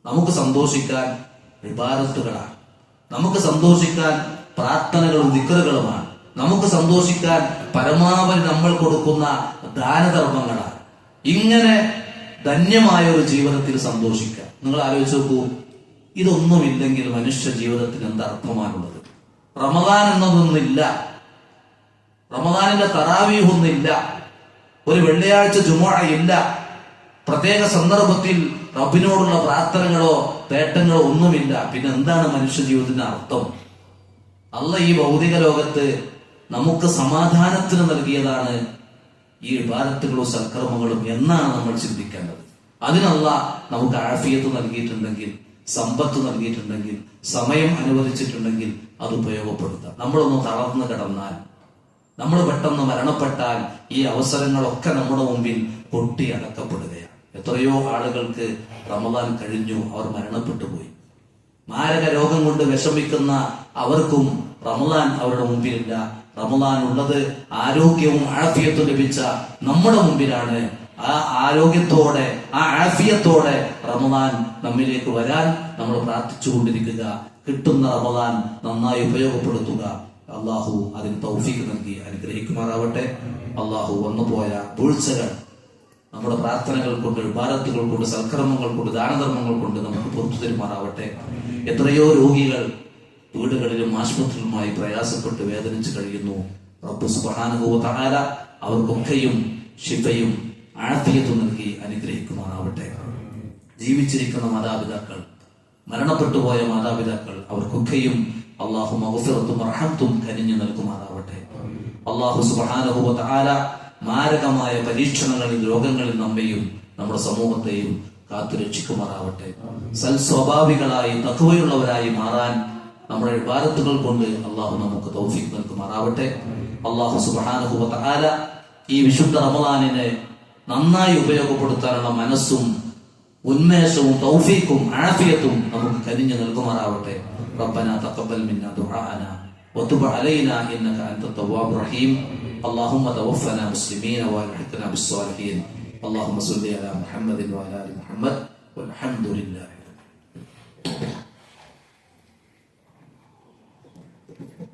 നമുക്ക് സന്തോഷിക്കാൻ ഇബാദത്തുകളാണ്, നമുക്ക് സന്തോഷിക്കാൻ പ്രാർത്ഥനകളും ദിക്റുകളുമാണ്, നമുക്ക് സന്തോഷിക്കാൻ പരമാവധി നമ്മൾ കൊടുക്കുന്ന ദാനധർമ്മങ്ങളാണ്. ഇങ്ങനെ ധന്യമായ ഒരു ജീവിതത്തിൽ സന്തോഷിക്കാം. നിങ്ങൾ ആലോചിച്ച് നോക്കൂ, ഇതൊന്നുമില്ലെങ്കിൽ മനുഷ്യ ജീവിതത്തിന് എന്താ അർത്ഥമാണുള്ളത്? റമദാൻ എന്നതൊന്നില്ല, റമദാനിന്റെ തറാവീഹ് ഒന്നില്ല, ഒരു വെള്ളിയാഴ്ച ജുമുഅ ഇല്ല, പ്രത്യേക സന്ദർഭത്തിൽ റബ്ബിനോടുള്ള പ്രാർത്ഥനകളോ തേട്ടങ്ങളോ ഒന്നുമില്ല. പിന്നെ എന്താണ് മനുഷ്യ ജീവിതത്തിന്റെ അർത്ഥം? അല്ലാഹ് ഈ ഭൗതിക ലോകത്ത് നമുക്ക് സമാധാനത്തിന് നൽകിയതാണ് ഈ ഇബാദത്തുകളും സൽക്കർമ്മങ്ങളും എന്നാണ് നമ്മൾ ചിന്തിക്കേണ്ടത്. അതിനല്ല നമുക്ക് ആഫിയത്ത് നൽകിയിട്ടുണ്ടെങ്കിൽ, സമ്പത്ത് നൽകിയിട്ടുണ്ടെങ്കിൽ, സമയം അനുവദിച്ചിട്ടുണ്ടെങ്കിൽ അത് ഉപയോഗപ്പെടുത്താം. നമ്മളൊന്ന് തളർന്നു കിടന്നാൽ, നമ്മൾ പെട്ടെന്ന് മരണപ്പെട്ടാൽ ഈ അവസരങ്ങളൊക്കെ നമ്മുടെ മുമ്പിൽ പൊട്ടി അടക്കപ്പെടുകയാണ്. എത്രയോ ആളുകൾക്ക് റമദാൻ കഴിഞ്ഞു, അവർ മരണപ്പെട്ടു പോയി. മാരക രോഗം കൊണ്ട് വിഷമിക്കുന്ന അവർക്കും റമദാൻ അവരുടെ മുമ്പിലില്ല. റമദാൻ ഉള്ളത് ആരോഗ്യവും ആഫിയത്തും ലഭിച്ച നമ്മുടെ മുമ്പിലാണ്. ആ ആരോഗ്യത്തോടെ, ആ ആഫിയത്തോടെ റമദാൻ നമ്മിലേക്ക് വരാൻ നമ്മൾ പ്രാർത്ഥിച്ചുകൊണ്ടിരിക്കുക. കിട്ടുന്ന റമദാൻ നന്നായി ഉപയോഗപ്പെടുത്തുക. അള്ളാഹു അതിന് തൗഫീഖ് നൽകി അനുഗ്രഹിക്കുമാറാവട്ടെ. അള്ളാഹു വന്നുപോയ വീഴ്ചകൾ നമ്മുടെ പ്രാർത്ഥനകൾ കൊണ്ട്, ഇബാദത്തുകൾ കൊണ്ട്, സൽക്കർമ്മങ്ങൾ കൊണ്ട്, ദാനധർമ്മങ്ങൾ കൊണ്ട് നമുക്ക് പുറത്തു തരുമാറാവട്ടെ. എത്രയോ രോഗികൾ വീടുകളിലും ആശുപത്രിയിലുമായി പ്രയാസപ്പെട്ട് വേദനിച്ച് കഴിയുന്നു. റബ്ബ് സുബ്ഹാനഹു വ തആല അവർക്കൊക്കെയും ശിഫയും ആഫിയത്തും നൽകി അനുഗ്രഹിക്കുമാറാവട്ടെ. ജീവിച്ചിരിക്കുന്ന മാതാപിതാക്കൾ, മരണപ്പെട്ടു പോയ മാതാപിതാക്കൾ, അവർക്കൊക്കെയും അല്ലാഹു മഗ്ഫിറത്തും റഹ്മത്തും കനിഞ്ഞു നൽകുമാറാവട്ടെ. അല്ലാഹു സുബ്ഹാനഹു വ തആല മാരകമായ പരീക്ഷണങ്ങളിൽ, രോഗങ്ങളിൽ നമ്മെയും നമ്മുടെ സമൂഹത്തെയും കാത്തുരക്ഷിക്കുമാറാവട്ടെ. സൽസ്വഭാവികളായി തഖ്വയുള്ളവരായി മാറാൻ നമ്മുടെ ഇബാദത്തുകൾ കൊണ്ട് അള്ളാഹു നമുക്ക് തൗഫീഖ് നൽകുമാറാവട്ടെ. അള്ളാഹു സുബ്ഹാനഹു വ തആല ഈ വിശുദ്ധ റമളാനിനെ നന്നായി ഉപയോഗപ്പെടുത്താനുള്ള മനസ്സും ഉന്മേഷവും തൗഫീഖും ആഫിയത്തും നമുക്ക് കനിഞ്ഞു നൽകുമാറാവട്ടെ. റബ്ബനാ തഖബ്ബൽ മിന്നാ ദുആഅനാ വതുബ് അലൈനാ ഇന്നക അൻത തവ്വാബുർ റഹീം. اللهم توفنا مسلمين والحقنا بالصالحين. اللهم صل على محمد وعلى ال محمد والحمد لله.